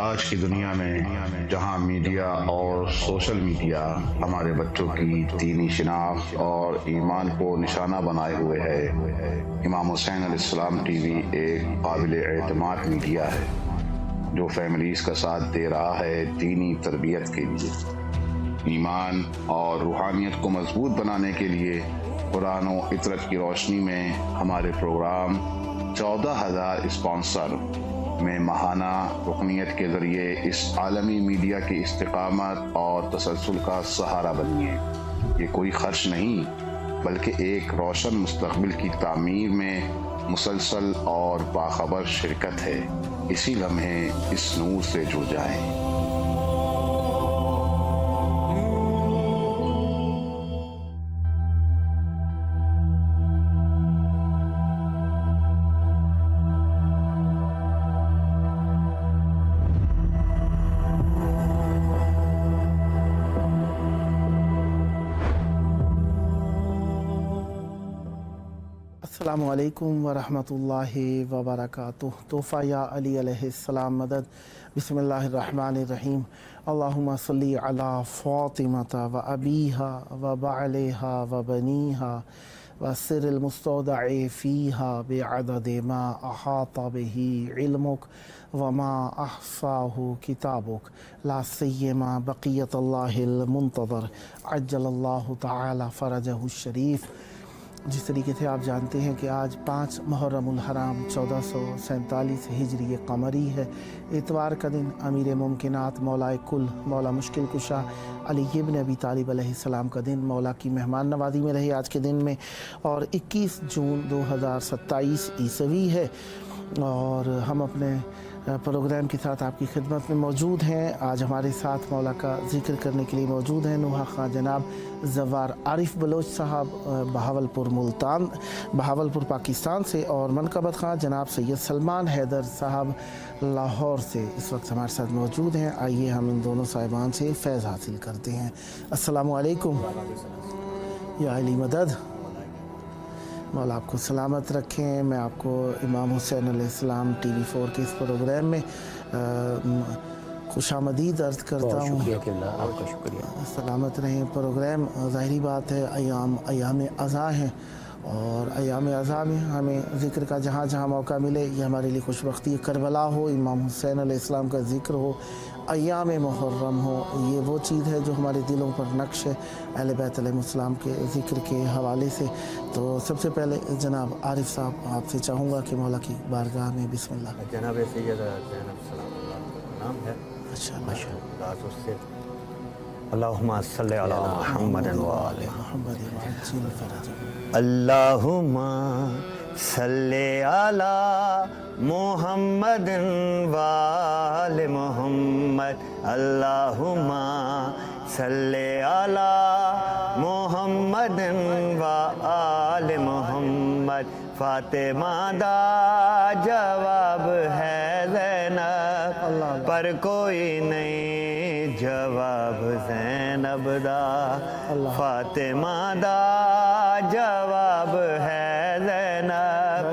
آج کی دنیا میں جہاں میڈیا اور سوشل میڈیا ہمارے بچوں کی دینی شناخت اور ایمان کو نشانہ بنائے ہوئے ہے، امام حسین علیہ السلام ٹی وی ایک قابل اعتماد میڈیا ہے جو فیملیز کا ساتھ دے رہا ہے دینی تربیت کے لیے، ایمان اور روحانیت کو مضبوط بنانے کے لیے۔ قرآن و عطرت کی روشنی میں ہمارے پروگرام 14,000 اسپانسر میں ماہانہ رکنیت کے ذریعے اس عالمی میڈیا کی استقامت اور تسلسل کا سہارا بنیے۔ یہ کوئی خرچ نہیں بلکہ ایک روشن مستقبل کی تعمیر میں مسلسل اور باخبر شرکت ہے۔ اسی لمحے اس نور سے جڑ جائیں۔ السلام علیکم ورحمۃ اللہ وبرکاتہ۔ تحفہ یا علی علیہ السلام مدد۔ بسم اللہ الرحمن الرحیم۔ اللہم صلی علی فاطمۃ و ابیہا و بعلہا و بنیہا و سر المستودع فیہا بعدد ما احاط بہ علمک وما احصاہ کتابک لا سیما بقیت اللہ المنتظر عجل اللہ تعالی فرجہ الشریف۔ جس طریقے سے آپ جانتے ہیں کہ آج 5 محرم الحرام 1447 ہجری قمری ہے، اتوار کا دن۔ امیر ممکنات مولا کل مولا مشکل کشا علی ابن ابی طالب علیہ السلام کا دن مولا کی مہمان نوازی میں رہے آج کے دن میں، اور 21 جون 2027 عیسوی ہے، اور ہم اپنے پروگرام کے ساتھ آپ کی خدمت میں موجود ہیں۔ آج ہمارے ساتھ مولا کا ذکر کرنے کے لیے موجود ہیں نوحہ خواں جناب زوار عارف بلوچ صاحب بہاولپور پاکستان سے، اور منقبت خواں جناب سید سلمان حیدر صاحب لاہور سے اس وقت ہمارے ساتھ موجود ہیں۔ آئیے ہم ان دونوں صاحبان سے فیض حاصل کرتے ہیں۔ السلام علیکم یا علی مدد۔ مولا آپ کو سلامت رکھیں۔ میں آپ کو امام حسین علیہ السلام ٹی وی 4 کے اس پروگرام میں خوش آمدید عرض کرتا ہوں۔ شکریہ کہ اللہ آپ کا شکریہ۔ سلامت رہیں۔ پروگرام ظاہری بات ہے ایام اضحیٰ ہیں، اور ایام اضحیٰ میں ہمیں ذکر کا جہاں جہاں موقع ملے یہ ہمارے لیے خوش بختی۔ کربلا ہو، امام حسین علیہ السلام کا ذکر ہو، ایام محرم ہو، یہ وہ چیز ہے جو ہمارے دلوں پر نقش ہے اہل بیت علیہ السلام کے ذکر کے حوالے سے۔ تو سب سے پہلے جناب عارف صاحب آپ سے چاہوں گا کہ مولا کی بارگاہ میں بسم اللہ۔ جناب سید زینب سلام اللہ کا نام ہے ماشاءاللہ، اس سے اللہم صلی علی محمد و آل محمد وعجل فرجہ۔ اللہم صلی علی محمد و آل محمد۔ اللہم صلی علی محمد و آل محمد۔ فاطمہ دا جواب ہے زینب پر کوئی نہیں جواب زینب دا۔ فاطمہ دا جواب ہے زینب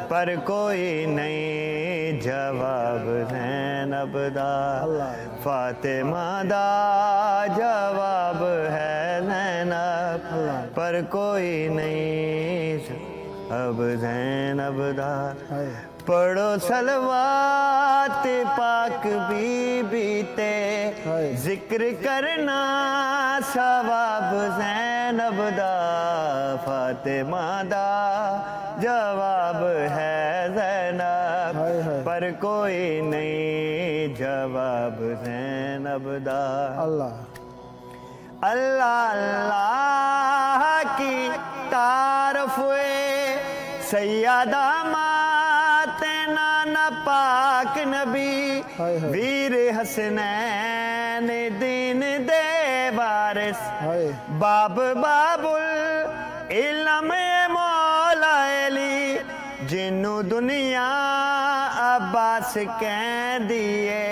پر کوئی نہیں جواب زینب دا۔ فاطمہ دا جواب ہے زینب پر کوئی نہیں اب زینب دا۔ پڑھو صلوات پاک بی بی تے ذکر کرنا ثواب زینب دا۔ فاطمہ دا جواب ہے زینب پر کوئی نہیں جواب زینب دا۔ اللہ اللہ اللہ کی تعارف سیدہ مات نانا پاک نبی ویر حسنین دین دے وارث باب باب العلم مولا علی جنو دنیا عباس کہہ دیے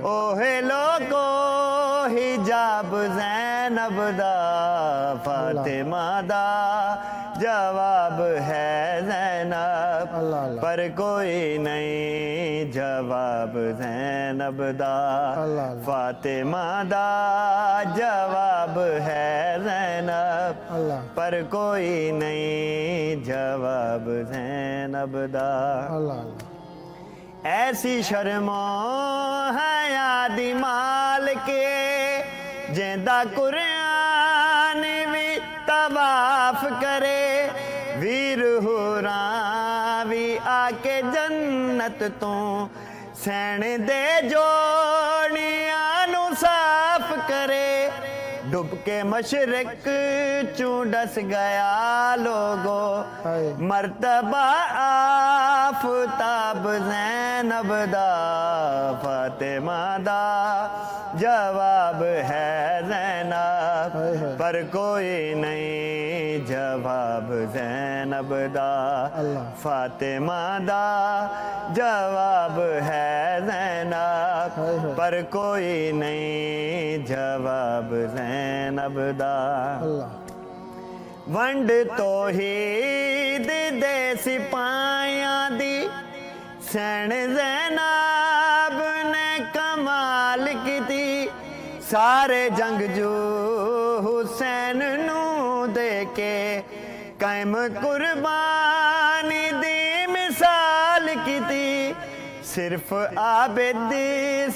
اوہ لوگو حجاب زینب دا۔ فاطمہ دا جواب ہے زینب زینب اللہ اللہ پر کوئی نہیں جواب زینب دا اللہ اللہ فاطمہ دا جواب ہے زینب اللہ پر کوئی نہیں جواب زینب دا اللہ اللہ ایسی شرم و حیا دی مال کے جیندا قرآن بھی طواف کرے ویر ہوراں بھی آ کے جنت تو سین دے جوڑیاں نو صاف کرے ڈب کے مشرق چوں ڈس گیا لوگو ہائے مرتبہ آفتاب زینب دا فاطمہ دا جواب ہے زینب ہائے ہائے پر کوئی نہیں جواب زینب دا اللہ فاطمہ دا جواب ہے زینب ہائے ہائے پر کوئی نہیں جواب زینب دا اللہ ونڈ توحید دے سپاہیاں دی سین زینب نے کمال کیتی سارے جنگجو حسین نو دے کے قائم قربانی دی مثال کیتی صرف عابد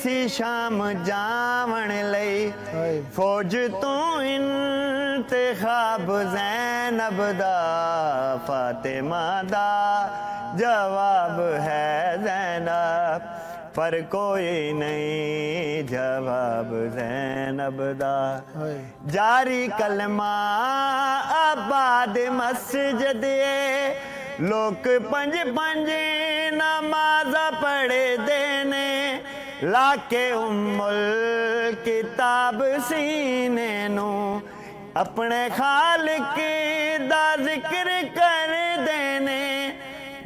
سی شام جاون لئی ہائے فوج تو انتخاب زینب دا فاطمہ دا جواب ہے زینب پر کوئی نہیں جواب زینب دا ہائے جاری کلمہ آباد مسجد لوگ پنج پنج نماز پڑھے دینے لا کے ام الکتاب سینے نو اپنے خالق دا ذکر کر دینے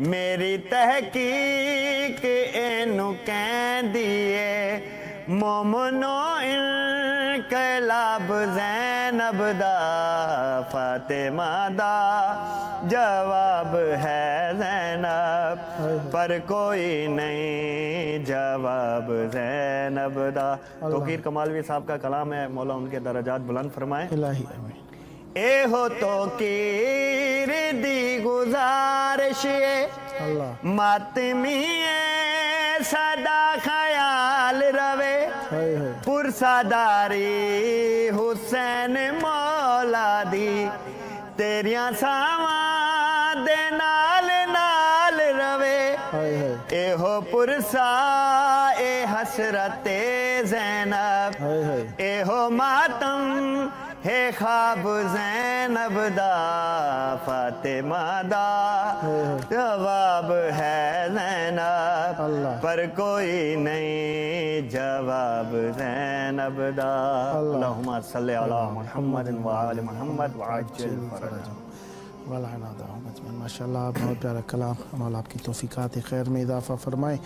میری تحقیق اینو کہن دیے مومنو انقلاب زینب دا فاطمہ دا جواب ہے زینب پر کوئی نہیں جواب زینب دا توقیر کمالوی صاحب کا کلام ہے مولا ان کے درجات بلند فرمائے الہی آمین اے ہو توقیر دی گزارش اللہ ماتمی صدا خیال روے ہائے ہائے پرساداری حسین مولا دی تیریاں ساواں دے نال نال روے ہائے ہائے اے ہو پرسا اے حسرت زینب ہائے ہائے اے ہو ماتم ہے خواب زینب دا فاطمہ دا جواب ہے زینب اللہ پر کوئی نہیں جواب زینب دا اللہم صلی علی محمد وآل محمد وعجل فرجہ والعنا دعوہم اجمعین ماشاءاللہ بہت پیارا کلام مولا آپ کی توفیقات خیر میں اضافہ فرمائے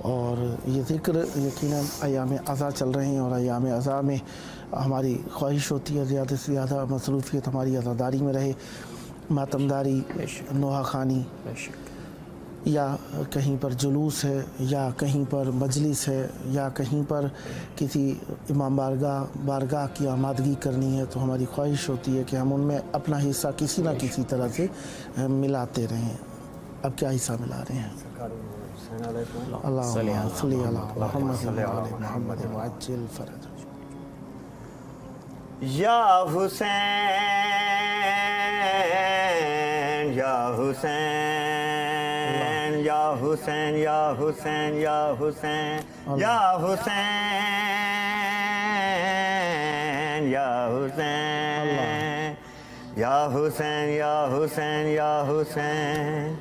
اور یہ ذکر یقیناً ایام عزا چل رہے ہیں اور ایام عزا میں ہماری خواہش ہوتی ہے زیادہ سے زیادہ مصروفیت ہماری عزاداری میں رہے ماتمداری نوحہ خوانی یا کہیں پر جلوس ہے یا کہیں پر مجلس ہے یا کہیں پر کسی امام بارگاہ کی آمادگی کرنی ہے تو ہماری خواہش ہوتی ہے کہ ہم ان میں اپنا حصہ کسی نہ کسی طرح سے ملاتے رہیں اب کیا حصہ ملا رہے ہیں اللہم صلی علی محمد وعلی محمد وعجل فرج یا حسین یا حسین یا حسین یا حسین یا حسین یا حسین یا حسین یا حسین یا حسین یا حسین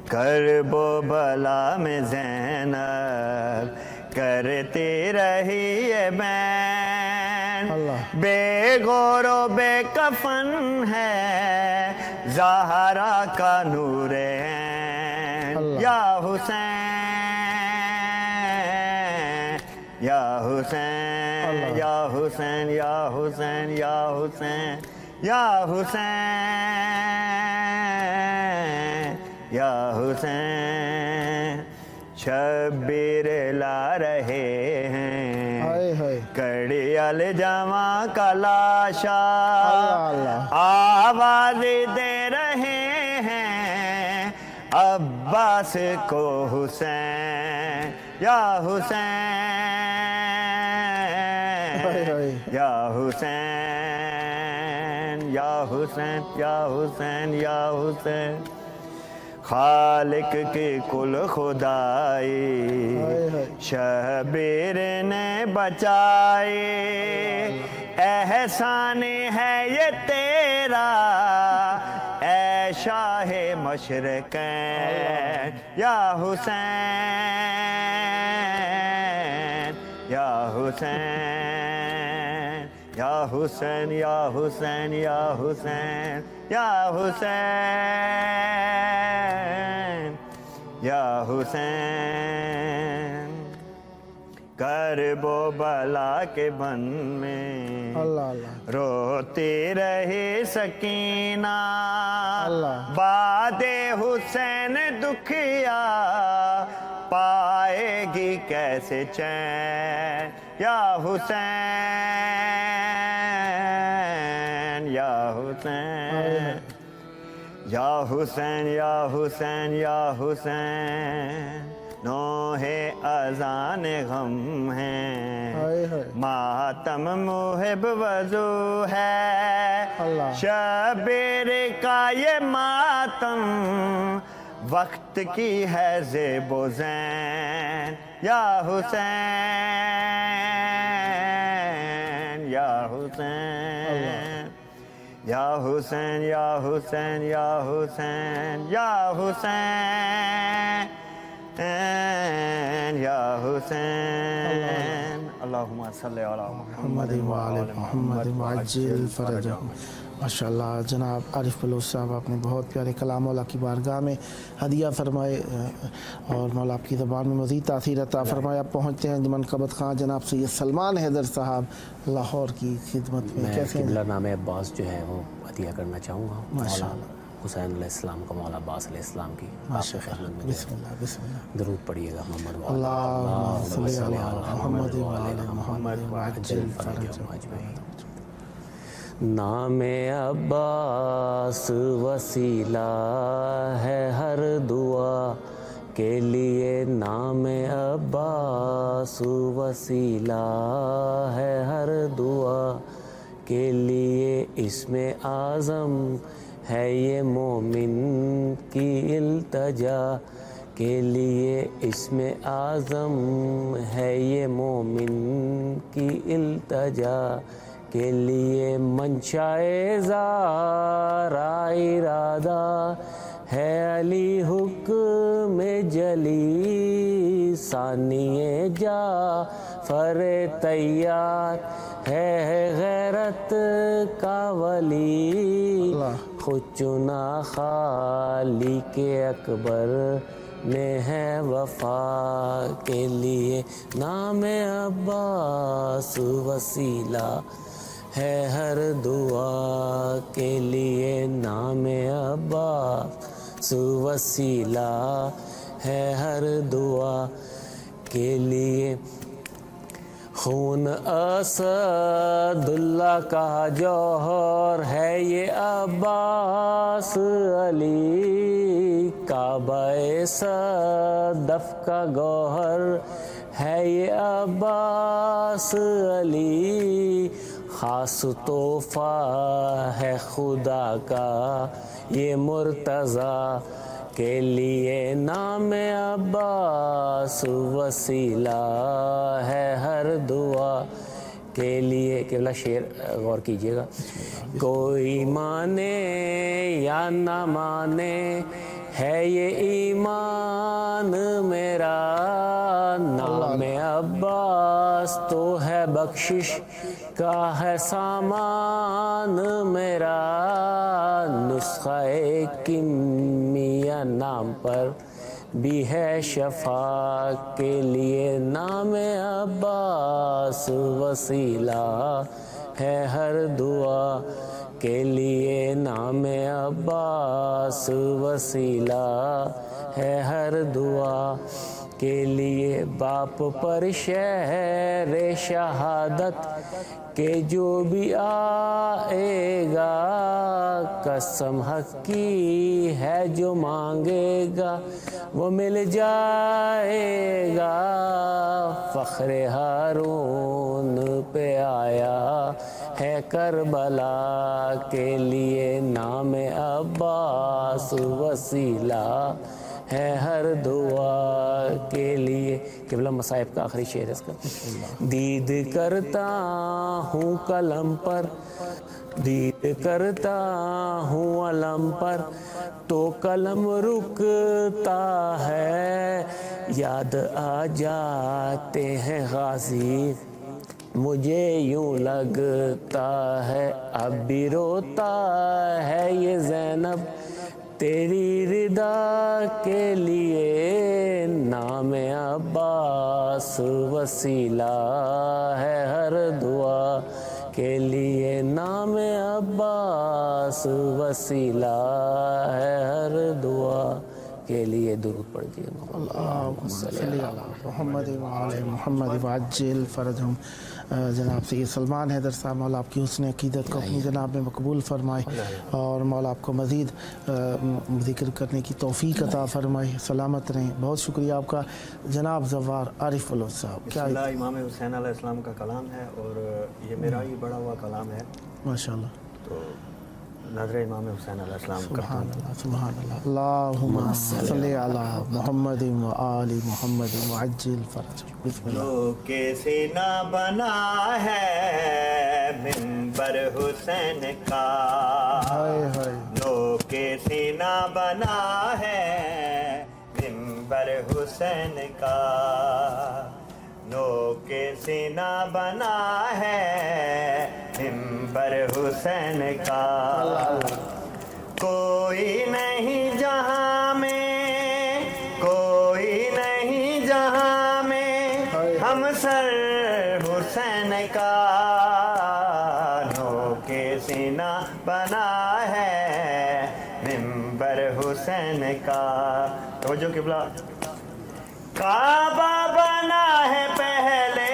کرب و بلا میں زینب کرتی رہی ہے بین بے غور و بے کفن ہے زہرا کا نور عین یا حسین یا حسین یا حسین یا حسین یا حسین یا حسین یا حسین شبیر لا رہے ہیں ہائے ہائے کڑی الجماں کا لاشا اللہ آواز دے رہے ہیں عباس کو حسین یا حسین ہائے ہائے یا حسین یا حسین یا حسین یا حسین خالق کی کل خدائی ہائے ہائے شبیر نے بچائی احسان ہے یہ تیرا اے شاہ مشرقین یا حسین یا حسین یا حسین یا حسین یا حسین یا حسین یا حسین کرب و بلا کے بن میں اللہ اللہ روتی رہی سکینہ اللہ باد حسین دکھیا پائے گی کیسے چین یا حسین یا حسین یا حسین یا حسین یا حسین نوح اذان غم ہے ہائے ہائے ماتم محب وضو ہے اللہ شبیر کا یہ ماتم وقت کی ہے زیب و زین یا حسین یا حسین یا حسین یا حسین یا حسین یا حسین یا حسین اللہم صلی علی محمد محمد وآل محمد وعجل فرجہم ماشاءاللہ جناب عارف بلوچ صاحب آپ نے بہت پیارے کلام مولا کی بارگاہ میں ہدیہ فرمائے اور مولا آپ کی زبان میں مزید تاثیر عطا فرمائے. آپ پہنچتے ہیں منقبت خان جناب سید سلمان حیدر صاحب لاہور کی خدمت میں. میں کیسے ہیں؟ قبلہ نام عباس جو ہے وہ عطیہ کرنا چاہوں گا مولا ماشاءاللہ. حسین علیہ السلام کا مولا عباس علیہ السلام کی آپ کی ماشاءاللہ. خدمت میں بسم اللہ بسم اللہ. درود پڑھیے گا محمد اللہم صلی علی محمد وآل وآل محمد وعجل فرجہم فرجہم. اجمعین. نام عباس وسیلہ ہے ہر دعا کے لیے نام عباس وسیلہ ہے ہر دعا کے لیے اسم اعظم ہے یہ مومن کی التجا کے لیے اسم اعظم ہے یہ مومن کی التجا کے لیے منشائے زارا ارادہ ہے علی حکم جلی ثانی جعفر تیار ہے غیرت کا ولی خود چنا خالق اکبر میں ہے وفا کے لیے نام عباس وسیلہ ہے ہر دعا کے لیے نام عباس وسیلہ ہے ہر دعا کے لیے خون اسد اللہ کا جوہر ہے یہ عباس علی کعبہ صدف کا گوہر ہے یہ عباس علی خاص تحفہ ہے خدا کا یہ مرتضیٰ کے لیے نام عباس وسیلہ ہے ہر دعا کے لیے. قبلہ شعر غور کیجیے گا. کوئی مانے یا نہ مانے ہے یہ ایمان میرا نام عباس تو ہے بخشش کا ہے سامان میرا نسخہ کیمیا نام پر بھی ہے شفا کے لیے نام عباس وسیلہ ہے ہر دعا के लिए नाम अब्बास वसीला है हर दुआ के लिए। बाप पर शहर शहादत के जो भी आएगा, कसम हक की है जो मांगेगा वो मिल जाएगा। फ़ख्र हारून पे आया है करबला के लिए नाम अब्बास वसीला है हर दुआ के लिए। क़िबला मसाइब का आखिरी शेर है इसका। दीद करता हूँ कलम पर, दीद करता हूँ अलम पर, तो कलम रुकता है। याद आ जाते हैं गाजी मुझे यूं लगता है, अब भी रोता है ये ज़ैनब तेरी रिदा के लिए। नाम अब्बास वसीला है हर दुआ के लिए। नाम अब्बास वसीला है हर दुआ के लिए। दुरूद पढ़िए। मोहम्मद मोहम्मद वाजिल फ़रजहुम। जनाब सैयद सलमान हैदर साहब, मौला आपकी हुस्न अक़ीदत को अपनी जनाब में मकबूल फरमाए और मौला आपको मज़ीद ज़िक्र करने की तौफ़ीक अता फरमाए, सलामत रहें। बहुत शुक्रिया आपका जनाब ज़फ़ार आरिफ वलोद साहब। क्या इमाम हुसैन अलैहिस्सलाम का कलाम है और ये मेरा ही बड़ा हुआ कलाम है माशाअल्लाह। तो नज़र इमाम हुसैन अलैहिस्सलाम का। सुभान अल्लाह, सुभान अल्लाह। अल्लाहुम्मा सल्ली अला मुहम्मद व आलि मुहम्मद वअज्जिल फ़रजहुम। बिस्मिल्लाह। के सीना बना है मिंबर हुसैन का, हाय हाय। लो के सीना बना है मिंबर हुसैन का, लो के सीना बना है मिंबर हुसैन का। कोई नहीं जहां में, कोई नहीं जहां में हम सर हुसैन का, नो के सीना बना है मिंबर हुसैन का। तो जो किबला काबा बना है पहले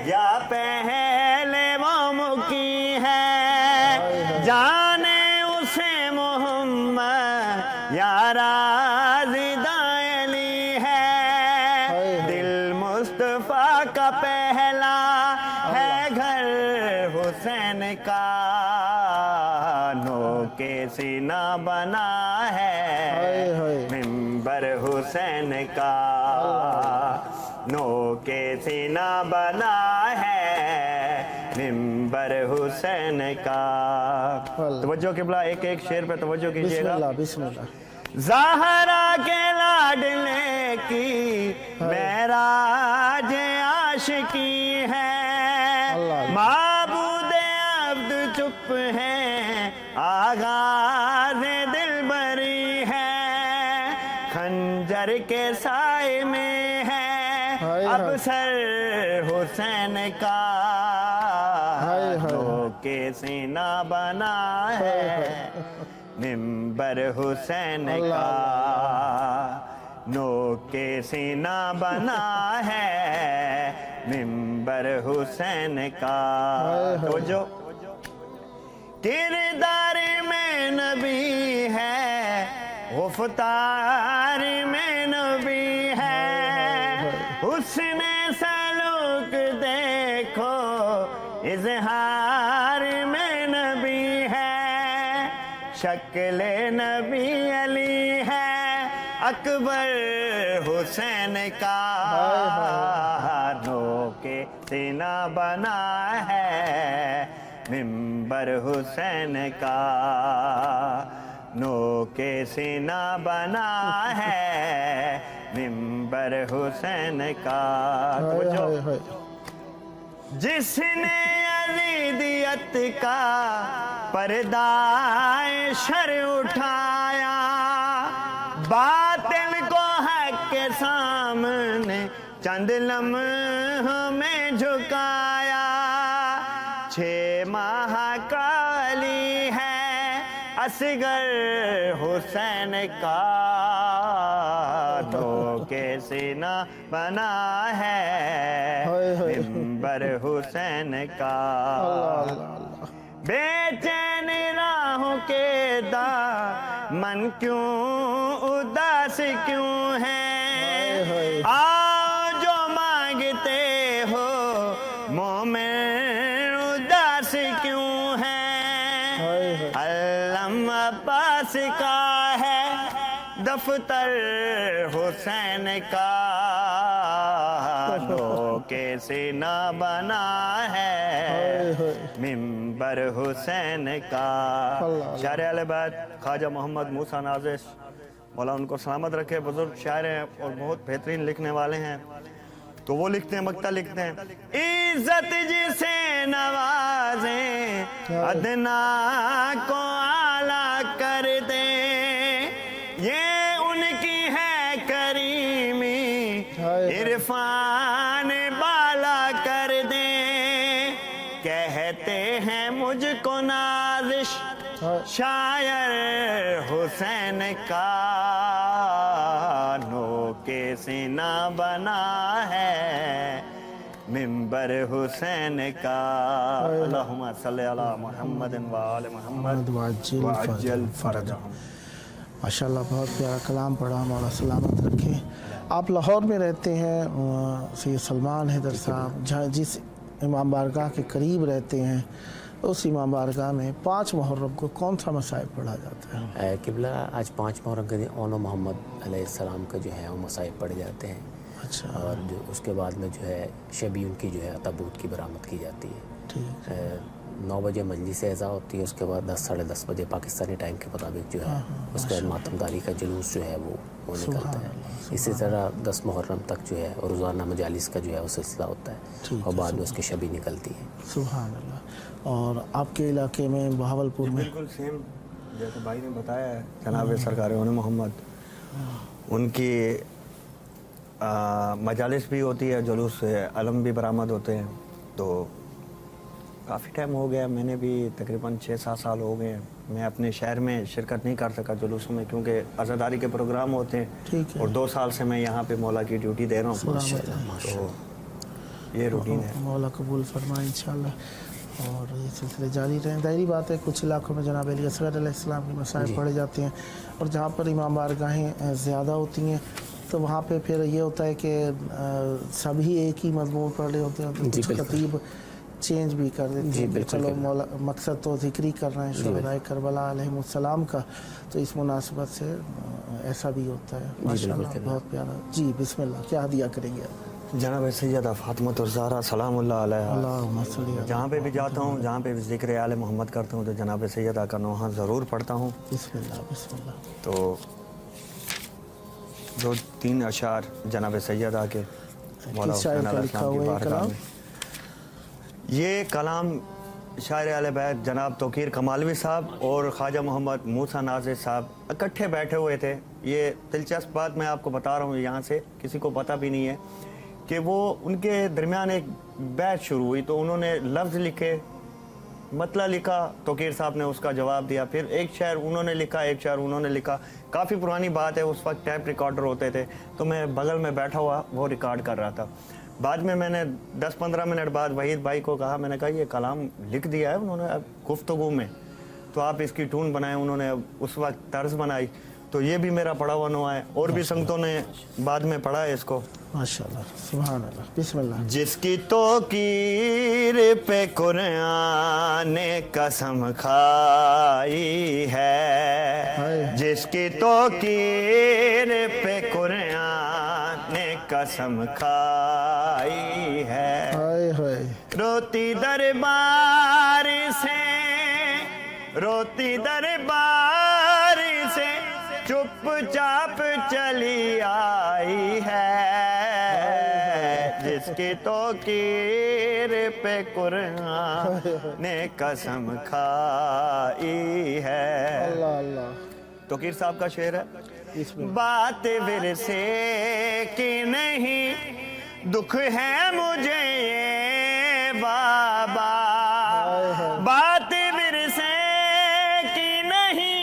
या पहले वो मुकी है, जाने उसे मोहम्मद या राज़िदायली है। दिल मुस्तफ़ा का पहला है घर हुसैन का, नो के सीना बना है मिंबर हुसैन का, नो के सीना बना है मिंबर हुसैन का। तवज्जो किबला, एक एक शेर पे तवज्जो कीजिएगा। बिस्मिल्लाह बिस्मिल्लाह। ज़हरा के लाडले की मेराज आशिकी है, माबूद अब्द चुप है आगाज़ दिलबरी है। खंजर के साए में है अब सर हुसैन का, नो के सीना बना है मिंबर हुसैन का, नो के सीना बना है मिंबर हुसैन का। तो जो किरदार में नबी है, गुफ्तार में नबी है, उसने सलूक देखो इजहार में नबी है। शक्ल नबी अली है अकबर हुसैन का, नो के सीना बना है मिंबर हुसैन का, नो के सीना बना है मिंबर हुसैन का। जिसने अज़ीदियत का पर्दाए शर उठाया, बातिल को हक के सामने चंद लम्हों में झुकाया। 6 माह काली असगर हुसैन का धोखे सीना बना है मिंबर हुसैन का। बेचैन राहों के दामन क्यों उदास क्यों है, आओ जो मांगते हो मोमिन उदास क्यों है। अलम अब्बास का है दफ्तर हुसैन का धोखे सीना बना है मिंबर हुसैन का। शायर अहले बैत ख्वाजा मोहम्मद मूसा नाजिश मौला उनको सलामत रखे, बुजुर्ग शायर हैं और बहुत बेहतरीन लिखने वाले हैं। तो वो लिखते हैं, मक्ता लिखते हैं, इज्जत जिसे नवाजे अदना को आला कर दे, ये उनकी है करीमी इरफान बाला कर दे। कहते हैं मुझको नाजिश शायर हुसैन का नोके सीना बना है मिंबर हुसैन का। अल्लाहुम्मा सल्ली अला मुहम्मद व आले मुहम्मद वअज्जल फरजहम। माशाल्लाह बहुत प्यारा कलाम पढ़ा, मौला सलामत रखे। आप लाहौर में रहते हैं, सैयद सलमान हैदर साहब जहाँ जिस इमाम बारगाह के करीब रहते हैं, उस इमाम बारगाह में 5 मुहर्रम को कौन सा मसाइब पढ़ा जाता है? किबला आज 5 मुहर्रम के दिन ओनो मोहम्मद अलैहिस्सलाम का जो है वो मसाइब पढ़े जाते हैं। अच्छा। और जो उसके बाद में जो है शबी उनकी जो है ताबूत की बरामद की जाती है। ठीक। 9 बजे मजलिस ऐज़ा होती है, उसके बाद 10 साढ़े 10 बजे पाकिस्तानी टाइम के मुताबिक जो है उसके बाद मातमदारी का जुलूस जो है वो निकलता है। इसी तरह 10 मुहर्रम तक जो है और रोज़ाना मजालिस का जो है वो सिलसिला होता है और बाद में उसकी शबी निकलती है। सुभान अल्लाह। और आपके इलाके में बहावलपुर में बिल्कुल सेम जैसे भाई ने बताया है, जनाब सरकार ओने मोहम्मद उनकी मजालिस भी होती है, जुलूस अलम भी बरामद होते हैं। तो काफ़ी टाइम हो गया, मैंने भी तकरीबन 6-7 साल हो गए हैं मैं अपने शहर में शिरकत नहीं कर सका जुलूसों में, क्योंकि आज़ादारी के प्रोग्राम होते हैं। और 2 साल से मैं यहाँ पे मौला की ड्यूटी दे रहा हूँ, तो ये रूटीन है। मौला कबूल फरमाए इंशाल्लाह, और ये सिलसिले जारी रहें। ज़ाहिरी बात है कुछ इलाकों में जनाब अली असगर अलैहिस्सलाम के मसाइब पढ़े जाते हैं, और जहाँ पर इमाम बारगाहें ज़्यादा होती हैं तो वहाँ पे फिर ये होता है कि सभी एक ही मजमून पढ़ रहे होते हैं, तो कुछ खतीब चेंज भी कर देते हैं। चलो मौला मकसद तो ज़िक्र ही कर रहे हैं शुहदाए करबला अलैहिमुस्सलाम का, तो इस मुनासिबत से ऐसा भी होता है। माशाअल्लाह बहुत प्यारा। जी बिस्मिल्लाह, क्या हदिया करेंगे आप? जनाब सैयदा फातिमा ज़हरा सलामुल्लाह अलैहा, जहाँ पे भी जाता हूँ, जहाँ पे भी ज़िक्र आले मोहम्मद करता हूँ, तो जनाब सैयदा का नोहा ज़रूर पढ़ता हूँ। बिस्मिल्लाह बिस्मिल्लाह। तो 2-3 अशार जनाब सैयदा के मौला हुसैन अलैहिस्सलाम की बारगाह में। ये कलाम शायर अहले बैत जनाब तौकीर कमालवी साहब और ख्वाजा मोहम्मद मूसा नाजिश साहब इकट्ठे बैठे हुए थे। ये दिलचस्प बात मैं आपको बता रहा हूँ, यहाँ से किसी को पता भी नहीं है कि वो उनके दरमियान एक बैत शुरू हुई, तो उन्होंने लफ्ज़ लिखे, मतला लिखा, तौकीर साहब ने उसका जवाब दिया, फिर एक शेर उन्होंने लिखा, एक शेर उन्होंने लिखा। काफ़ी पुरानी बात है, उस वक्त टैप रिकॉर्डर होते थे, तो मैं बगल में बैठा हुआ वो रिकॉर्ड कर रहा था। बाद में मैंने 10-15 मिनट बाद वहीद भाई को कहा, मैंने कहा ये कलाम लिख दिया है उन्होंने अब गुफ्तगू में, तो आप इसकी टून बनाए। उन्होंने उस वक्त तर्ज बनाई, तो ये भी मेरा पढ़ा हुआ नुआ है, और भी संगतों ने बाद में पढ़ा है इसको। माशाअल्लाह सुभान अल्लाह बिस्मिल्लाह। जिसकी तौकीर पे कुरान ने कसम खाई है, जिसकी तौकीर पे कुरान ने कसम खाई है, रोती दरबार से, रोती दरबार से चुपचाप चली आई है, जिसकी तौकीर पे कुरान ने कसम खाई है। अल्लाह अल्लाह। तौकीर साहब का शेर है, बात विरसे की नहीं दुख है मुझे ये बाबा, बात विरसे की नहीं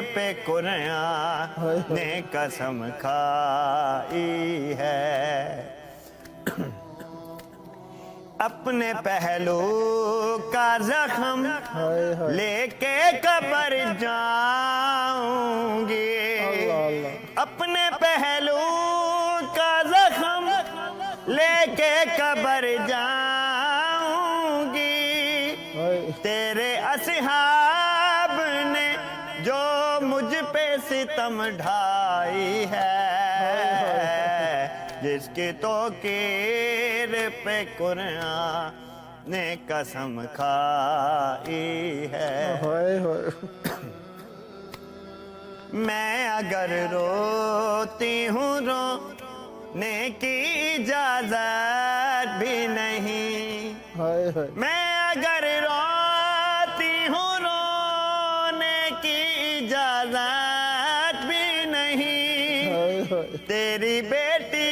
पे कुरान ने कसम खाई है। अपने पहलू का जख्म लेके कब्र जाऊंगी, अपने पहलू का जख्म लेके कब्र जाऊंगी। तेरे असहाब ने जो मुझ पे सितम ढाई है, जिसकी तौकीर पे कुरान ने कसम खाई है। मैं अगर रोती हूँ रोने की इजाजत भी नहीं, मैं अगर रोती हूँ रोने की इजाजत भी नहीं। तेरी बेटी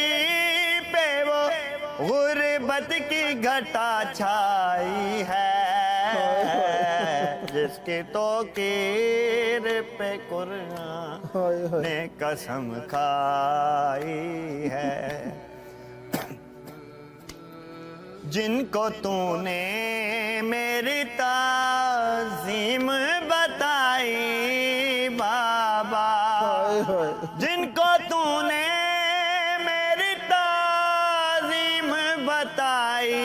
पे वो गुर्बत की घटा छाई है, जिसकी तौकीर पे कुरान ने कसम खाई है। जिनको तूने मेरी ताज़ीम बताई बाबा, जिनको तूने मेरी ताज़ीम बताई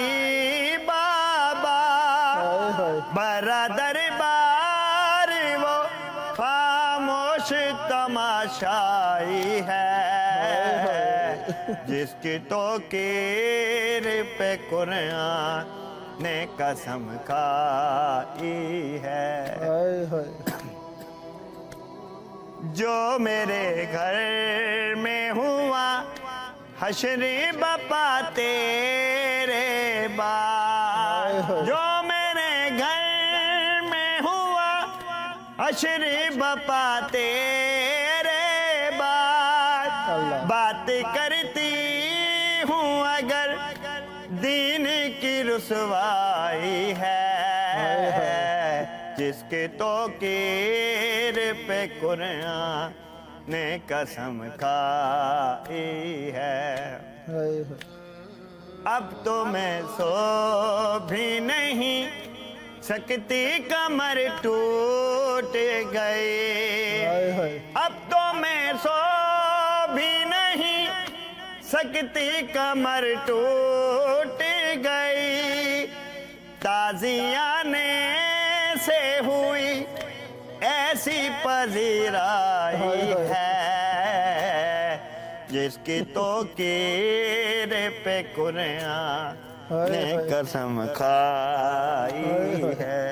बाबा, बड़ा दरबार वो खामोश तमाशाई है, जिसकी तौकीर पे कुरान ने कसम खाई है। जो मेरे घर में हुआ हश्री बपा तेरे बाद, जो मेरे घर में हुआ हश्री बपा तेरे बाद, बात करती हूँ अगर दीन की रुसवाई है, जिसके तौकीर पे कुरान ने कसम खाई है। अब तो मैं सो भी नहीं सकती, कमर टूट गई। अब तो मैं सो भी नहीं सकती, कमर टूट गई। ताज़ियाने से हुई ऐसी पजीराई है, जिसकी तौकीर पे कुरान ने कसम खाई है।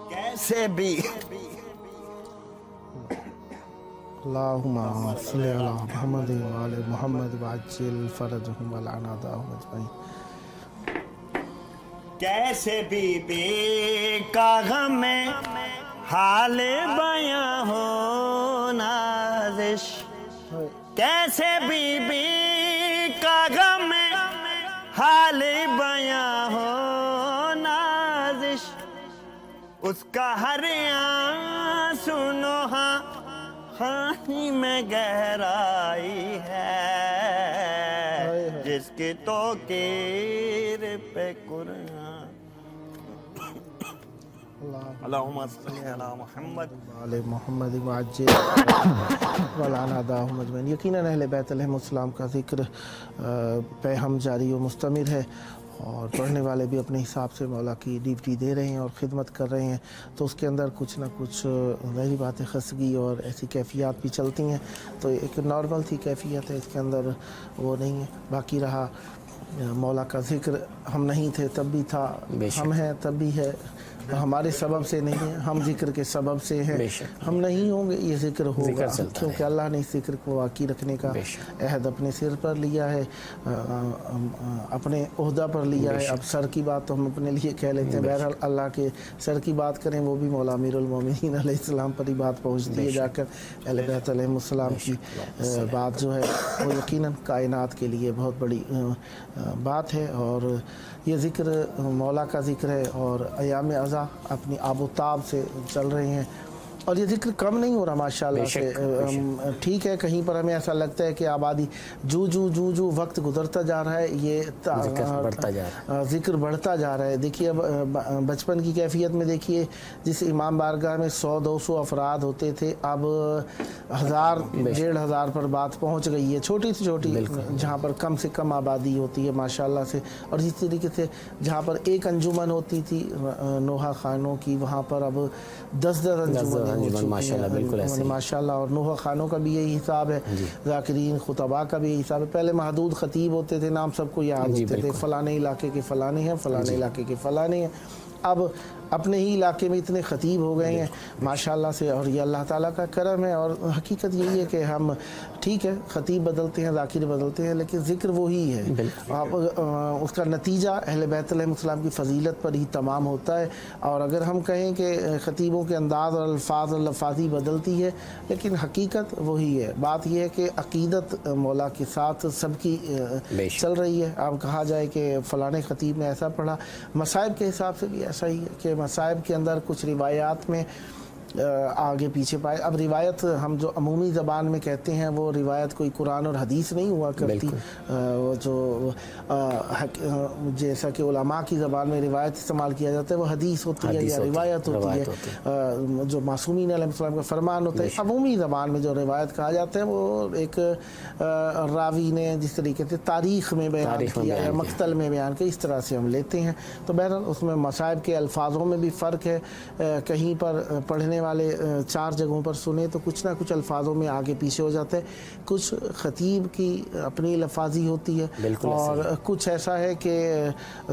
कैसे भी अल्लाहुम्मा सल्ली अला मुहम्मद व आले मुहम्मद वअज्जिल फरजहुम व लअनदाहुम अजमईन। कैसे बीबी का गम में हाल बयां हो नाज़िश, कैसे बीबी का गम में हाल बयां हो नाज़िश। उसका हर आंसू नोहा खानी में गहराई है, जिसकी तौकीर पे कुरान। अल्लाहुम्मा सल्ली अला मुहम्मद आले मोहम्मद वअज्जिल व लअनदाहुम अजमईन। यकीनन अहले बैत अलैहिमुस्सलाम का ज़िक्र पे हम जारी व मुस्तमिर है, और पढ़ने वाले भी अपने हिसाब से मौला की ड्यूटी दे रहे हैं और ख़िदमत कर रहे हैं, तो उसके अंदर कुछ ना कुछ वही बातें खसगी और ऐसी कैफियत भी चलती हैं। तो एक नॉर्मल सी कैफियत है, इसके अंदर वो नहीं है। बाकी रहा मौला का ज़िक्र, हम नहीं थे तब भी था, हम हैं तब भी है, हमारे सबब से नहीं है, हम जिक्र के सबब से हैं। हम नहीं होंगे ये जिक्र होगा, क्योंकि अल्लाह ने इस जिक्र को बाकी रखने का अहद अपने सिर पर लिया है, अपने ओहदा पर लिया है। अब सर की बात तो हम अपने लिए कह लेते हैं, बहरहाल अल्लाह के सर की बात करें वो भी मौला अमीरुल मोमिनीन अलैहिस्सलाम पर ही बात पहुँचती है जाकर। अहले बैत अलैहिमुस्सलाम की बात जो है वो यकीनन कायनात के लिए बहुत बड़ी बात है। और ये ज़िक्र मौला का ज़िक्र है और अयाम अज़ा अपनी आबोताब से चल रहे हैं और ये ज़िक्र कम नहीं हो रहा माशाल्लाह से। ठीक है, कहीं पर हमें ऐसा लगता है कि आबादी जू वक्त गुजरता जा रहा है, ये ज़िक्र बढ़ता जा रहा है। देखिए अब बचपन की कैफियत में देखिए, जिस इमाम बारगाह में 100-200 अफराद होते थे, अब 1000-1500 पर बात पहुँच गई है, छोटी से छोटी, जहाँ पर कम से कम आबादी होती है माशाल्लाह से। और जिस तरीके से जहाँ पर एक अंजुमन होती थी नोहा खानों की, वहाँ पर अब 10-10 अंजुमन माशाल्लाह, बिल्कुल ऐसे माशाल्लाह। और नोहा खानों का भी यही हिसाब है, ज़ाकिरीन खुतबा का भी यही हिसाब है। पहले महदूद खतीब होते थे, नाम सबको याद होते थे, फ़लाने इलाके के फ़लाने हैं, फ़लाने इलाके के फ़लाने हैं। अब अपने ही इलाके में इतने ख़तीब हो गए हैं माशाल्लाह से, और ये अल्लाह ताला का करम है। और हकीकत यही है कि हम ठीक है ख़तीब बदलते हैं, ज़ाकिर बदलते हैं, लेकिन ज़िक्र वही है। अब उसका नतीजा अहले बैत अलैहिस्सलाम की फ़जीलत पर ही तमाम होता है। और अगर हम कहें कि ख़तीबों के अंदाज़ और अल्फाज और लफाजी बदलती है, लेकिन हकीकत वही है। बात यह है कि अक़ीदत मौला के साथ सबकी चल रही है। अब कहा जाए कि फ़लाने ख़तीब ने ऐसा पढ़ा, मसाइब के हिसाब से भी ऐसा ही है कि मसाइब के अंदर कुछ रिवायात में आगे पीछे पाए। अब रिवायत हम जो अमूमी ज़बान में कहते हैं वो रिवायत कोई कुरान और हदीस नहीं हुआ करती, वो जो जैसा कि उलमा की ज़बान में रिवायत इस्तेमाल किया जाता है वो हदीस होती है या रिवायत होती है। जो मासूमीन अलैहिस्सलाम का फरमान होता है, अमूमी ज़बान में जो रिवायत कहा जाता है वो एक रावी ने जिस तरीके से तारीख़ में बयान किया है, मक्तल में बयान किया, इस तरह से हम लेते हैं। तो बहरहाल उसमें मसाइब के अल्फाजों में भी फ़र्क है। कहीं पर पढ़ने वाले 4 जगहों पर सुने तो कुछ ना कुछ अल्फाजों में आगे पीछे हो जाता है, कुछ ख़तीब की अपनी लफाजी होती है, और कुछ ऐसा है कि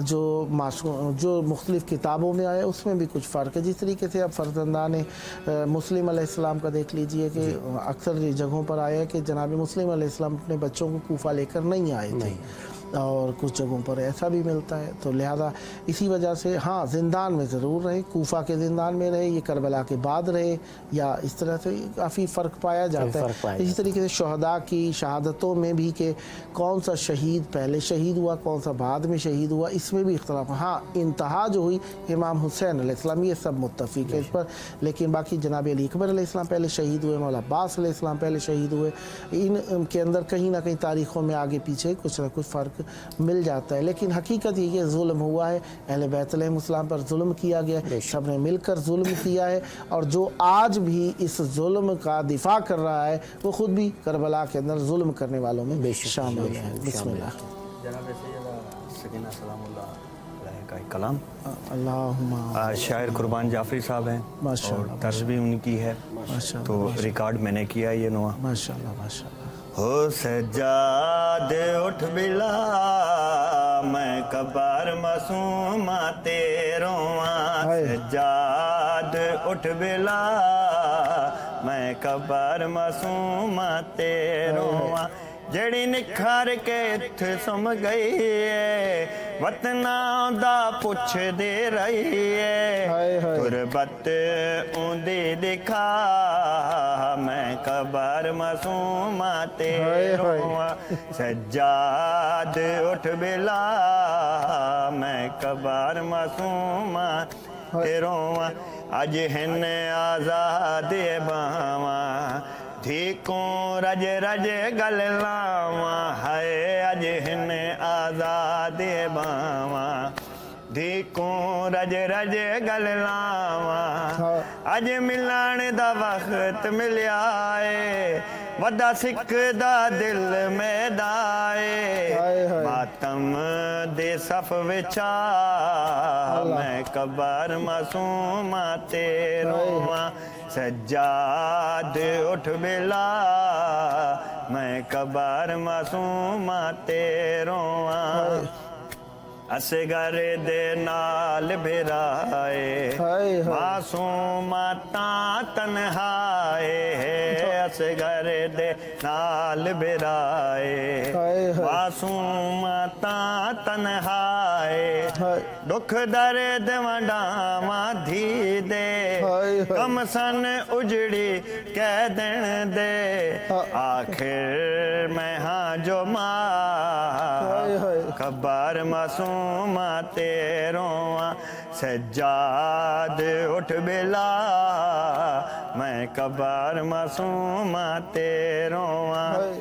जो मुख्तलिफ़ किताबों में आया उसमें भी कुछ फ़र्क है। जिस तरीके से अब फ़र्जंदान मुस्लिम अलैहिस्सलाम का देख लीजिए कि अक्सर जगहों पर आया है कि जनाब मुस्लिम अलैहिस्सलाम अपने बच्चों को कूफा लेकर नहीं आए थे, और कुछ जगहों पर ऐसा भी मिलता है। तो लिहाजा इसी वजह से हाँ, ज़िंदान में ज़रूर रहे, कूफा के ज़िंदान में रहे, ये करबला के बाद रहे, या इस तरह से काफ़ी फ़र्क पाया जाता है। इसी तरीके से शहदा की शहादतों में भी कि कौन सा शहीद पहले शहीद हुआ, कौन सा बाद में शहीद हुआ, इसमें भी इख्तलाफ। हाँ, इंतहा जो हुई इमाम हुसैन अलैहिस्सलाम, ये सब मुत्तफ़िक़ है इस पर, लेकिन बाकी जनाब अली अकबर अलैहिस्सलाम पहले शहीद हुए, मौला अब्बास अलैहिस्सलाम पहले शहीद हुए। इनके अंदर कहीं ना कहीं तारीख़ों में आगे पीछे कुछ ना कुछ फ़र्क मिल जाता है। लेकिन हकीकत ये जुल्म हुआ है, अहले बैत अलैहिस्सलाम पर जुल्म किया गया, सब ने मिलकर जुल्म किया है। और जो आज भी इस जुल्म का दिफा कर रहा है वो ख़ुद भी करबला के अंदर जुल्म करने वालों में शामिल है। बिस्मिल्लाह। जनाब सकीना सलामुल्लाह अलैह का कलाम, अल्लाहुम्मा, शायर कुर्बान जाफरी साहब हैं और तर्ज भी उनकी है, तो रिकॉर्ड मैंने किया ये नवा। माशाअल्लाह माशाअल्लाह। हो सज्जाद उठ बिला, मैं कबार मासूमा तेरों, सज्जाद उठ बिला, मैं कबार मासूमा तेरों, जड़ी निखार के इथ सुम गई है, वतना दा पुछ दे रही है, तुरबत ऊंदी दिखा, मैं कबार मासूमा तेरों, सज्जाद उठ बिला, मैं कबार मासूमा तेरों, अज हिन आज़ाद बावा, ठीकों रज रज गल लावा, है अज हिन आज़ाद बावा, ठीकों रज रज गल लावा, अज मिलण दा वक्त मिलिया है, वदा सिख दा दिल में दाए, मातम दे सफ विचा, मैं कबार मासूमा तेरों, सज्जाद उठ बिला, मैं कबार मासूमा तेरों, असगर दे नाल बिराए हाय हाय मासूमां तन्हाए असगर दे नाल बिराए हाय हाय मासूमां तन्हाए हाय दुख दर्द वंडावा धी दे हाय हाय कम सन उजड़ी कह देण दे आखिर मैं हाँ जो मां हाय हाय खबर मासूमा तेरों सज्जाद उठ बिला मैं कबर मासूमा तेरों हाय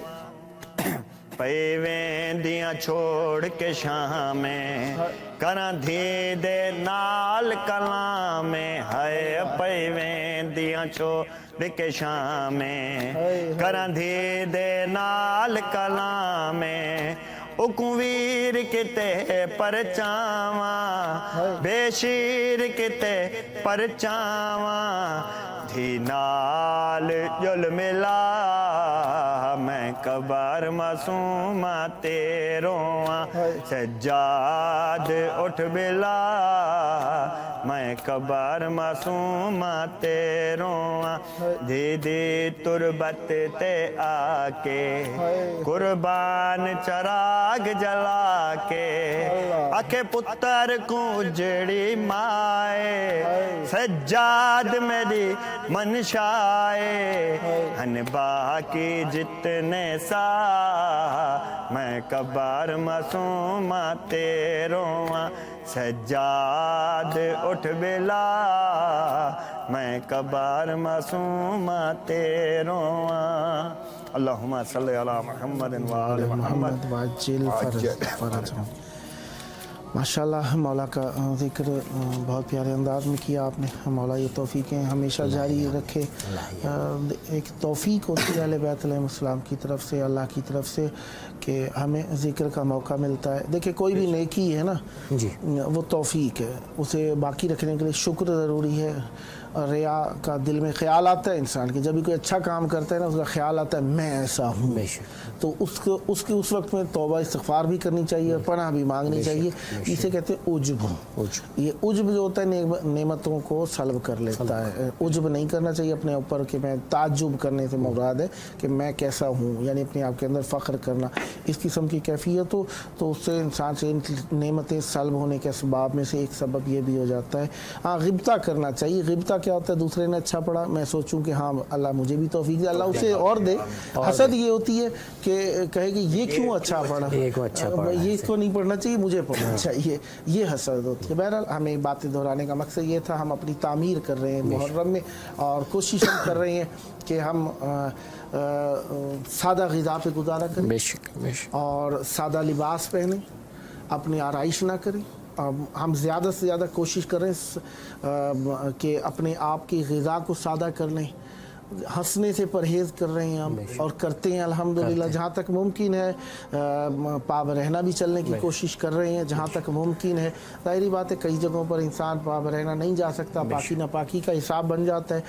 पई वेंदियां छोड़ के शामें करा धी दे नाल कलामें है पई वेंदियां छोड़ के शामें करा धी दे नाल कलामें उकुवीर किते परचावा बेशीर किते परचावा धी नाल जुल मिला मैं कबर मासूमा तेरों सज्जाद उठ बिला मैं कबर मासूमा तेरों दीदी तुरबत ते आके कुर्बान चराग जला के आखे पुत्र को उजड़ी माए सज्जाद मेरी मनशाए हन बाकी जितने सा मैं कबर मासूमा तेरों सज्जाद उठ बिला मैं कबर मासूमा तेरों अल्लाहुम्मा सल्ली अला मुहम्मद व आले मुहम्मद वाजिल फरजहम। माशाल्लाह मौला का ज़िक्र बहुत प्यारे अंदाज में किया आपने। मौला ये तौफ़ीक़ें हमेशा जारी रखे। एक तौफ़ीक़ होती है अहले बैत अलैहिस्सलाम की तरफ से, अल्लाह की तरफ से, कि हमें ज़िक्र का मौका मिलता है। देखिए कोई भी नेकी है ना जी, वो तौफ़ीक़ है, उसे बाकी रखने के लिए शुक्र ज़रूरी है। रिया का दिल में ख्याल आता है इंसान के, जब भी कोई अच्छा काम करता है ना उसका ख्याल आता है मैं ऐसा हूँ, तो उसको उसके उस वक्त में तौबा इस्तिग़फ़ार भी करनी चाहिए और पनाह भी मांगनी चाहिए। इसे कहते हैं उज्ब। ये उज्ब जो होता है नेमतों को सल्ब कर लेता है। उज्ब नहीं करना चाहिए अपने ऊपर कि मैं ताज्जुब करने से मुराद है कि मैं कैसा हूँ, यानी अपने आप के अंदर फ़ख्र करना। इस किस्म की कैफियत हो तो उससे इंसान से नेमतें सल्ब होने के असबाब में से एक सबब ये भी हो जाता है। हाँ, गिब्ता करना चाहिए। गिब्ता क्या होता है? दूसरे ने अच्छा पढ़ा, मैं सोचूं कि हाँ अल्लाह मुझे भी तौफीक दे, अल्लाह उसे और दे। हसद ये होती है कि कहे कि ये क्यों अच्छा पढ़ा, ये इसको नहीं पढ़ना चाहिए, मुझे पढ़ना चाहिए, ये हसद होती है। बहरहाल हमें बातें दोहराने का मकसद ये था, हम अपनी तामीर कर रहे हैं मुहर्रम में और कोशिश हम कर रहे हैं कि हम सादा ग़िज़ा पे गुजारा करें और सादा लिबास पहने, अपनी आराइश ना करें। हम ज़्यादा से ज़्यादा कोशिश करें कि अपने आप की ग़िज़ा को सादा कर लें। हंसने से परहेज़ कर रहे हैं हम और करते हैं अल्हम्दुलिल्लाह। जहाँ तक मुमकिन है पाब रहना भी चलने की कोशिश कर रहे हैं जहाँ तक मुमकिन है। ज़ाहिरी बात है कई जगहों पर इंसान पाब रहना नहीं जा सकता, पाकी नापाकी का हिसाब बन जाता है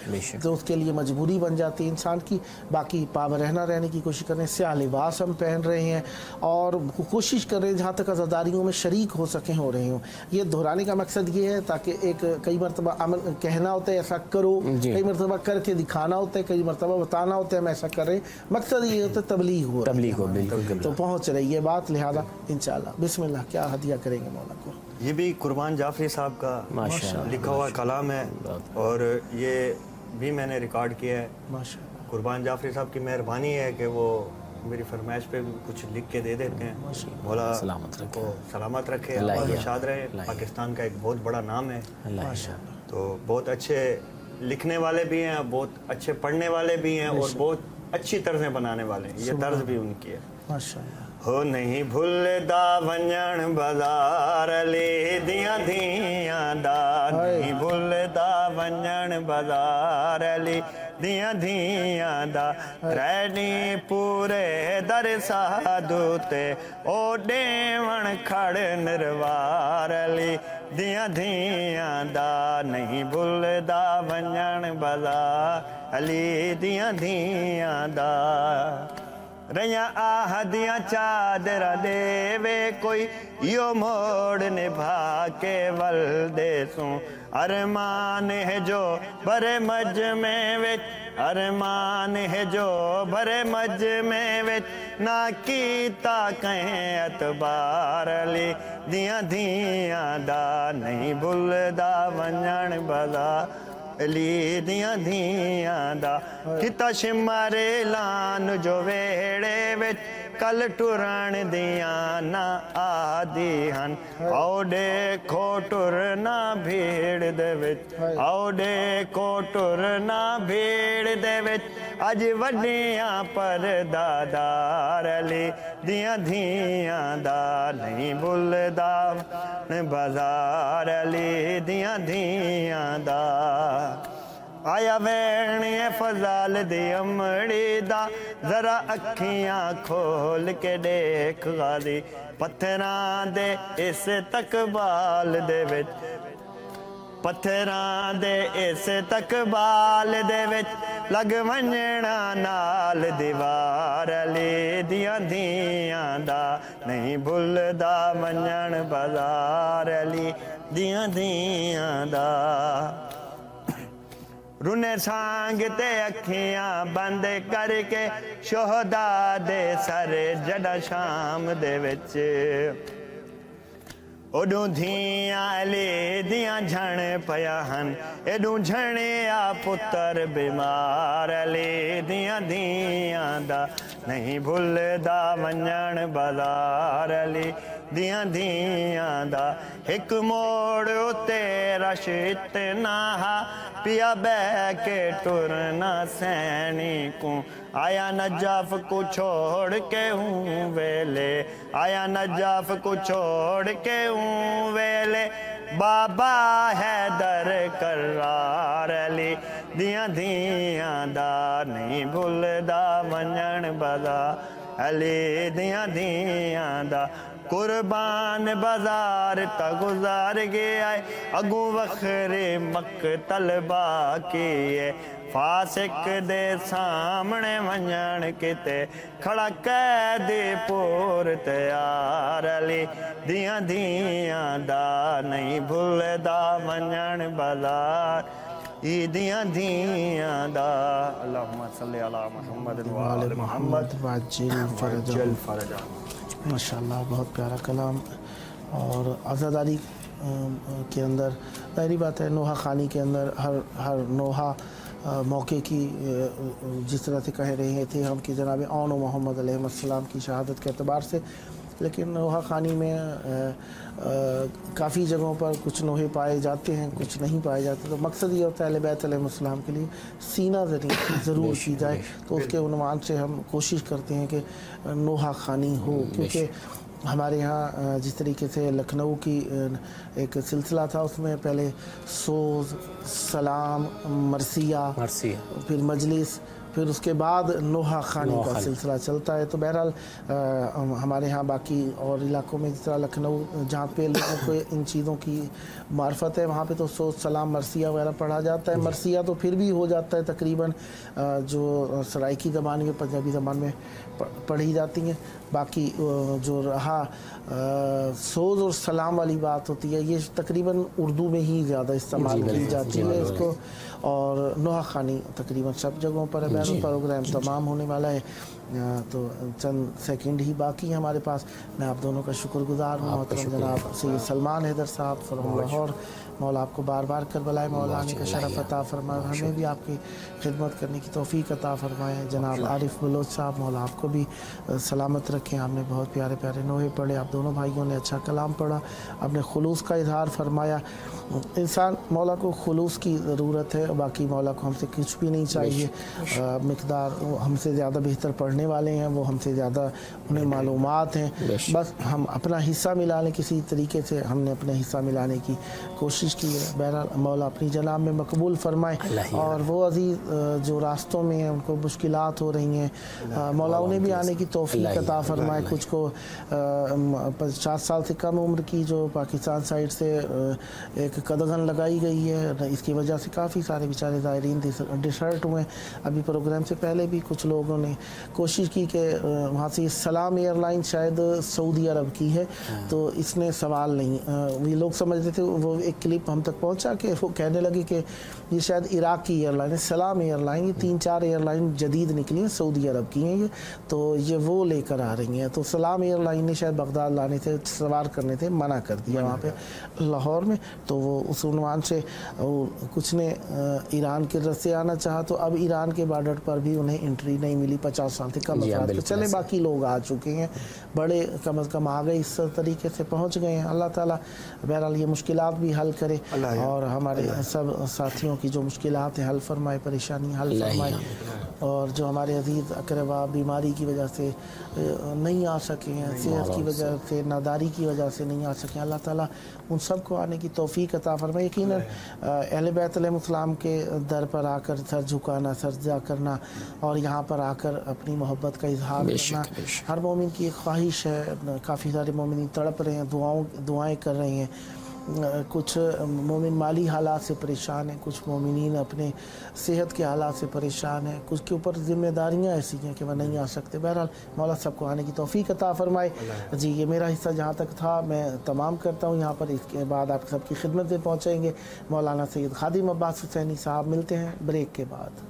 तो उसके लिए मजबूरी बन जाती है इंसान की। बाकी पाब रहना रहने की कोशिश कर रहे हैं, स्याह लिबास हम पहन रहे हैं और कोशिश कर रहे हैं जहाँ तक आज़ादारियों में शरीक हो सकें हो रहे हों। ये दोहराने का मकसद ये है ताकि एक कई मरतबा अमल कहना होता है ऐसा करो, कई मरतबा करके दिखाना होता है, कई मरतबा बताना होता है हम ऐसा करें। मकसद ये होता है तबलीग हो बिल्कुल, तो पहुँच रही है बात। लिहाजा इंशाअल्लाह बिस्मिल्लाह क्या हदिया करेंगे मौला को। ये भी कुर्बान जाफरी साहब का लिखा हुआ कलाम है और ये भी मैंने रिकॉर्ड किया है। माशाअल्लाह कुर्बान जाफरी साहब की मेहरबानी है कि वो मेरी फरमाइश पे कुछ लिख के दे देते हैं। मौला सलामत रखे, शाद रहे। पाकिस्तान का एक बहुत बड़ा नाम है, तो बहुत अच्छे लिखने वाले भी हैं, बहुत अच्छे पढ़ने वाले भी हैं और बहुत अच्छी तर्जें बनाने वाले हैं। ये तर्ज भी उनकी है। माशाअल्लाह। हो नहीं भुलदा वंजन बाजार ले दियां धियां दा, नहीं भुलदा वंजन बाजार ले दियां धियां दा, रैनी पूरे दर साधु ते ओ डेवण खड़ निर्वार ले दियां धियां दा, नहीं भुलदा वंजन बाजार अली दियां धियां दा। رہیاں آہدیاں چادر دے کوئی یو موڑ نبھا کے ولدے سوں ارمان ہے جو برے مجمع وچ ارمان ہے جو بھرے مجمع وچ نہ کیتا کہیں اعتبار علی دیاں دھیاں دا نہیں بھلدا ونجن بازار علی دیاں دھیاں دا کتا شمارے لان جو ویڑے وچ کل ٹرن دیاں نہ آدی ہن آؤ دیکھو ٹرنا بھیڑ دے وچ آؤ دیکھو ٹرنا بھیڑ دے وچ اج وڈیاں پر دادار علی دیاں دھیاں دا نہیں بھلدا بازار علی دیاں دھیاں دا آیا ویڑنی فضال دی امڑی دا ذرا اکھیاں کھول کے دیکھ غازی پتھران دے اس تقبال دے وچ پتھران دے اس تقبال دے وچ لگ ونجنا نال دیوار علی دیاں دھیاں دا نہیں بھلدا ونجن بازار علی دیاں دھیاں دا رونے سانگ تے اکھیاں بند کر کے شہداء دے سر جڑا شام دے وچ اڈوں دھیاں علی دیاں جھن پیا ہن ایڈوں جھنے آ پتر بیمار علی دیاں دھیاں دا نہیں بھلدا ونجن بازار علی دیاں دھیاں دا ایک موڑ اتے رش اتنا ہا پیا بہ کے ٹرنا سینی کو آیا نجاف کو چھوڑ کے ہوں ویلے آیا نجاف کو چھوڑ کے ہوں ویلے بابا حیدر کرار علی دیاں دھیاں دا نہیں بھلدا ونجن بازار علی دیاں دھیاں دا قربان بازار تا گزار گیا ہے اگوں وخرے مقتل باقی ہے فاسق دے سامنے ونجن کتے کھڑا قید پور تیار علی دیاں دھیاں دا نہیں بھلدا ونجن بازار دیاں دھیاں دا اللہم صلی علی محمد وآل محمد وعجل فرجہ ماشاءاللہ بہت پیارا کلام اور عزاداری کے اندر ظاہری بات ہے نوحہ خانی کے اندر ہر نوحہ موقع کی جس طرح سے کہہ رہے تھے ہم کہ جناب اون و محمد علیہ السلام کی شہادت کے اعتبار سے لیکن نوحہ خانی میں کافی جگہوں پر کچھ نوحے پائے جاتے ہیں کچھ نہیں پائے جاتے تو مقصد یہ ہوتا ہے اہل بیت علیہ السلام کے لیے سینہ ذریعہ ضرور کی جائے تو اس کے عنوان سے ہم کوشش کرتے ہیں کہ نوحہ خانی ہو کیونکہ ہمارے ہاں جس طریقے سے لکھنؤ کی ایک سلسلہ تھا اس میں پہلے سوز سلام مرثیہ پھر مجلس پھر اس کے بعد نوحہ خانی کا سلسلہ چلتا ہے تو بہرحال ہمارے ہاں باقی اور علاقوں میں جس طرح لکھنؤ جہاں پہ لوگوں کو ان چیزوں کی معرفت ہے وہاں پہ تو سوز سلام مرثیہ وغیرہ پڑھا جاتا ہے مرثیہ تو پھر بھی ہو جاتا ہے تقریباً جو سرائیکی زبان میں پنجابی زبان میں پڑھی جاتی ہیں باقی جو رہا سوز اور سلام والی بات ہوتی ہے یہ تقریباً اردو میں ہی زیادہ استعمال کی جاتی ہے اس کو اور نوحہ خانی تقریباً سب جگہوں پر ہے پروگرام تمام ہونے والا ہے تو چند سیکنڈ ہی باقی ہیں ہمارے پاس میں آپ دونوں کا شکر گزار ہوں محترم جناب سید سلمان حیدر صاحب فرم لاہور مولا آپ کو بار بار کربلائے مولا آنے کا شرف عطا فرمائے ہمیں بھی آپ کی خدمت کرنے کی توفیق عطا فرمائے جناب عارف بلوچ صاحب مولا آپ کو بھی سلامت رکھیں آپ نے بہت پیارے پیارے نوحے پڑھے آپ دونوں بھائیوں نے اچھا کلام پڑھا آپ نے خلوص کا اظہار فرمایا انسان مولا کو خلوص کی ضرورت ہے باقی مولا کو ہم سے کچھ بھی نہیں چاہیے مقدار ہم سے زیادہ بہتر پڑھنے والے ہیں وہ ہم سے زیادہ انہیں معلومات ہیں بس ہم اپنا حصہ ملا لیں کسی طریقے سے ہم نے اپنے حصہ ملانے کی کوشش कोशिश की है। बहरहाल मौला अपनी जनाब में मकबूल फरमाए, और वो अजीज़ जो रास्तों में हैं उनको मुश्किलात हो रही हैं, मौला उन्हें भी आने की तौफीक अता फरमाए। कुछ को 50 साल से कम उम्र की जो पाकिस्तान साइड से एक कदगन लगाई गई है, इसकी वजह से काफ़ी सारे बेचारे ज़ायरीन डिसर्ट हुए। अभी प्रोग्राम से पहले भी कुछ लोगों ने कोशिश की कि वहाँ से सलाम एयरलाइन शायद सऊदी अरब की है, तो इसने सवाल नहीं, ये लोग समझ रहे थे। वो एक क्लिप हम तक पहुँचा कि वो कहने लगे कि ये शायद इराक की एयरलाइन है, सलाम एयरलाइन। ये 3-4 एयरलाइन जदीद निकली हैं, सऊदी अरब की हैं ये, तो ये वो लेकर आ रही हैं। तो सलाम एयरलाइन ने शायद बगदाद लाने थे, सवार करने थे, मना कर दिया वहाँ पे लाहौर में। तो वो उस उन्वान से कुछ ने ईरान के रस्ते आना चाहा, तो अब ईरान के बॉर्डर पर भी उन्हें एंट्री नहीं मिली 50 साल से कम अफराद को। चले बाकी लोग आ चुके हैं, बड़े कम अज़ कम आ गए, इस तरीके से पहुँच गए हैं। अल्लाह ताला बहरहाल ये मुश्किलात भी हल करे और हमारे सब साथियों की जो मुश्किलात हैं हल फरमाए, परेशानी हल फरमाए, और जो हमारे अजीज़ अकरबा बीमारी की वजह से नहीं आ सके हैं, सेहत की वजह से, नादारी की वजह से नहीं आ सके, अल्लाह ताला उन सब को आने की तौफीक अता फरमाए। यकीनन अहले बैत अलैहिस्सलाम के दर पर आकर सर झुकाना, सजदा करना और यहाँ पर आकर अपनी मोहब्बत का इजहार करना हर मोमिन की एक ख्वाहिश है। काफ़ी सारे मोमिन तड़प रहे हैं, दुआएं कर रहे हैं। कुछ मोमिन माली हालात से परेशान हैं, कुछ मोमिनीन अपने सेहत के हालात से परेशान हैं, कुछ के ऊपर जिम्मेदारियां ऐसी हैं कि वह नहीं आ सकते। बहरहाल मौला सबको आने की तौफीक अता फरमाए। जी, ये मेरा हिस्सा जहाँ तक था मैं तमाम करता हूँ यहाँ पर। इसके बाद आप सबकी खिदमत में पहुँचेंगे मौलाना सैयद खादिम अब्बास हुसैनी साहब। मिलते हैं ब्रेक के बाद।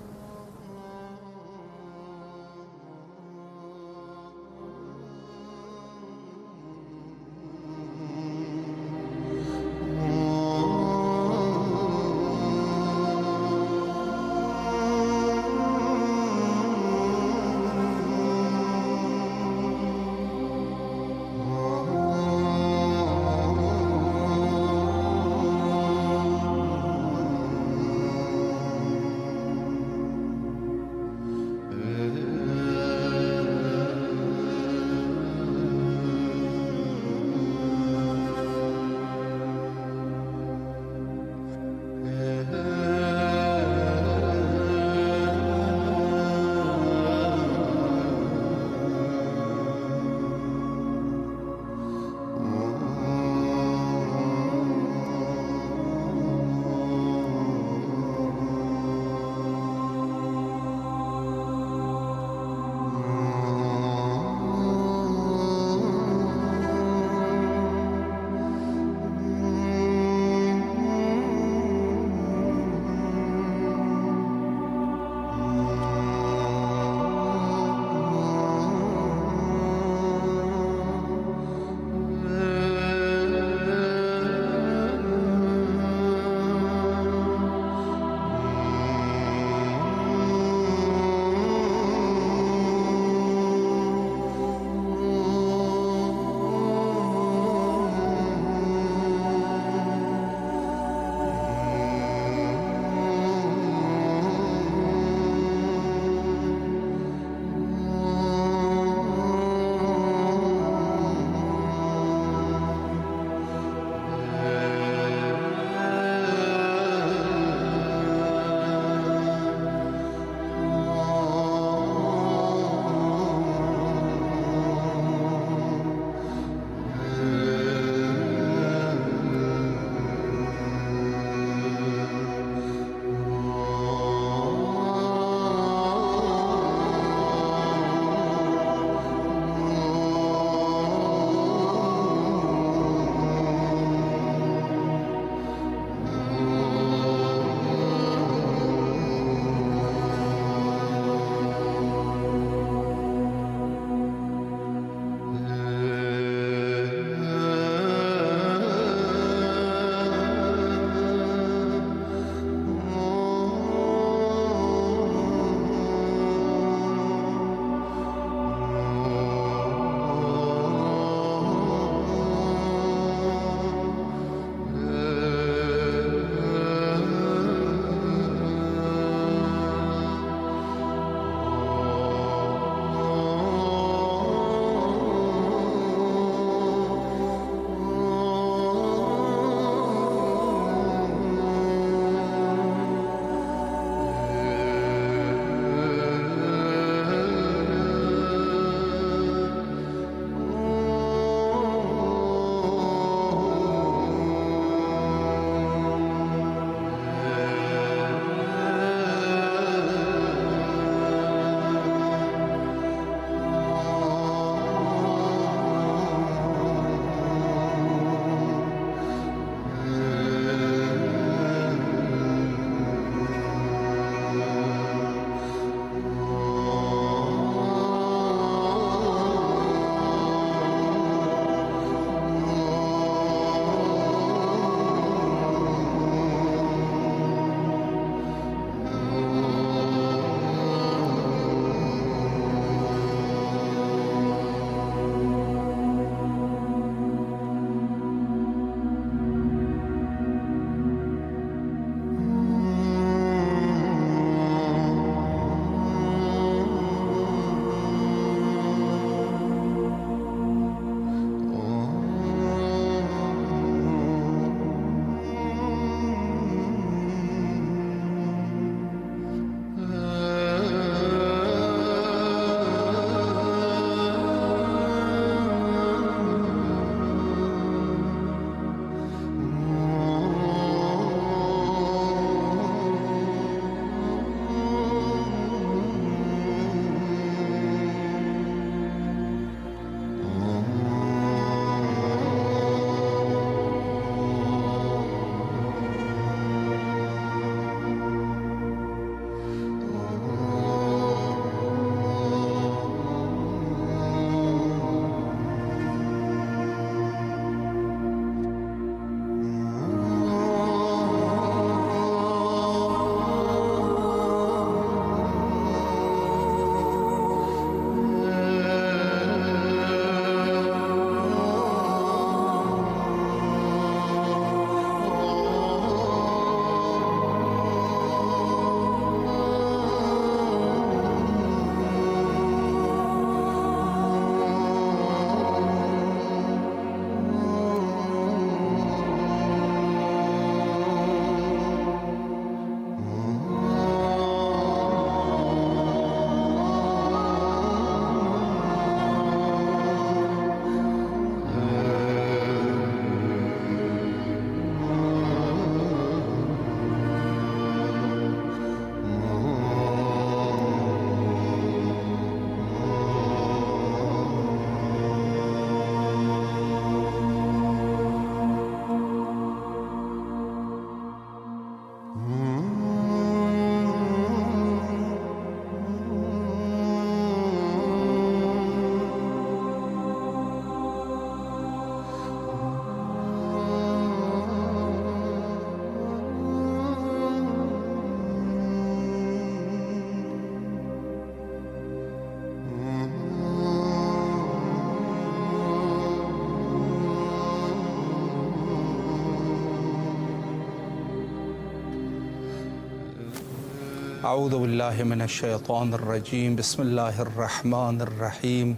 अऊज़ु बिल्लाहि मिनश्शैतानिर्रजीम बिस्मिल्लाहिर्रहमानिर्रहीम।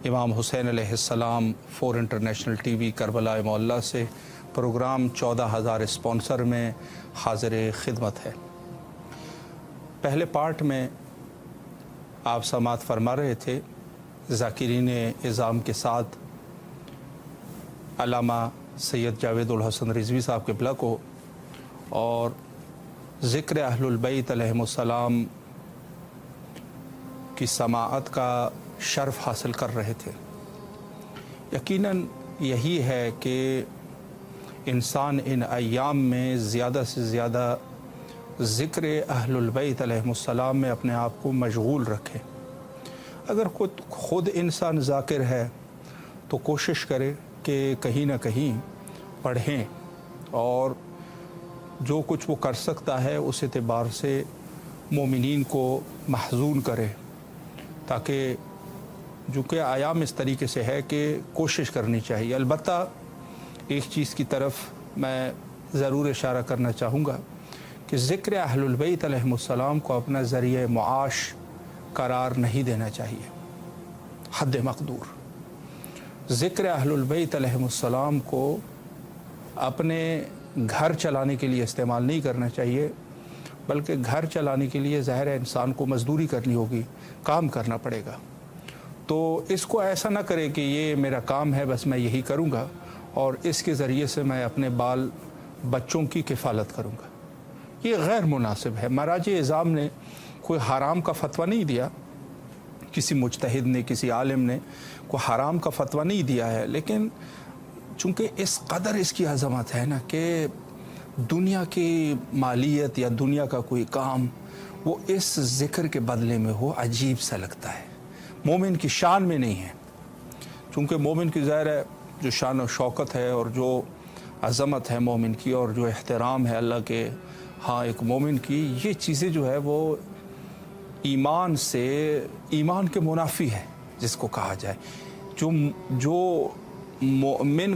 इमाम हुसैन अलैहिस्सलाम 4 इंटरनेशनल टीवी करबला मोहल्ला से प्रोग्राम 14,000 स्पॉन्सर में हाज़िर खिदमत है। पहले पार्ट में आप समात फरमा रहे थे ज़ाकिरीन इज़ाम के साथ अल्लामा सैयद जावेदुल हसन रिज़वी साहब क़िबला को और ज़िक्र अहलुल बैत अलैहिमुस्सलाम की समाअत का शर्फ़ हासिल कर रहे थे। यकीनन यही है कि इंसान इन अय्याम में ज़्यादा से ज़्यादा ज़िक्र अहलुल बैत अलैहिमुस्सलाम में अपने आप को मशगूल रखे। अगर खुद इंसान ज़ाकिर है तो कोशिश करे कि कहीं ना कहीं पढ़ें और जो कुछ वो कर सकता है उस एतबार से मोमिनीन को महजून करे, ताकि जो कि आयाम इस तरीके से है कि कोशिश करनी चाहिए। अलबत्ता एक चीज़ की तरफ मैं ज़रूर इशारा करना चाहूँगा कि ज़िक्र अहलुल बैत अलैहिमुस्सलाम को अपना ज़रिए मुआश करार नहीं देना चाहिए। हद मक़दूर ज़िक्र अहलुल बैत अलैहिमुस्सलाम को अपने घर चलाने के लिए इस्तेमाल नहीं करना चाहिए, बल्कि घर चलाने के लिए ज़ाहिर है इंसान को मज़दूरी करनी होगी, काम करना पड़ेगा। तो इसको ऐसा ना करे कि ये मेरा काम है, बस मैं यही करूँगा और इसके ज़रिए से मैं अपने बाल बच्चों की किफ़ालत करूँगा। ये गैर मुनासिब है। महाराज इज़ाम ने कोई हराम का फ़तवा नहीं दिया, किसी मुज्तहिद ने, किसी आलिम ने कोई हराम का फ़तवा नहीं दिया है, लेकिन चूँकि इस कदर इसकी अज़मत है ना कि दुनिया की मालियत या दुनिया का कोई काम वो इस ज़िक्र के बदले में हो, अजीब सा लगता है। मोमिन की शान में नहीं है, चूँकि मोमिन की ज़ाहिर है जो शान और शौकत है और जो अज़मत है मोमिन की और जो एहतराम है अल्लाह के हाँ एक मोमिन की, ये चीज़ें जो है वो ईमान से ईमान के मुनाफी है जिसको कहा जाए। जो मोमिन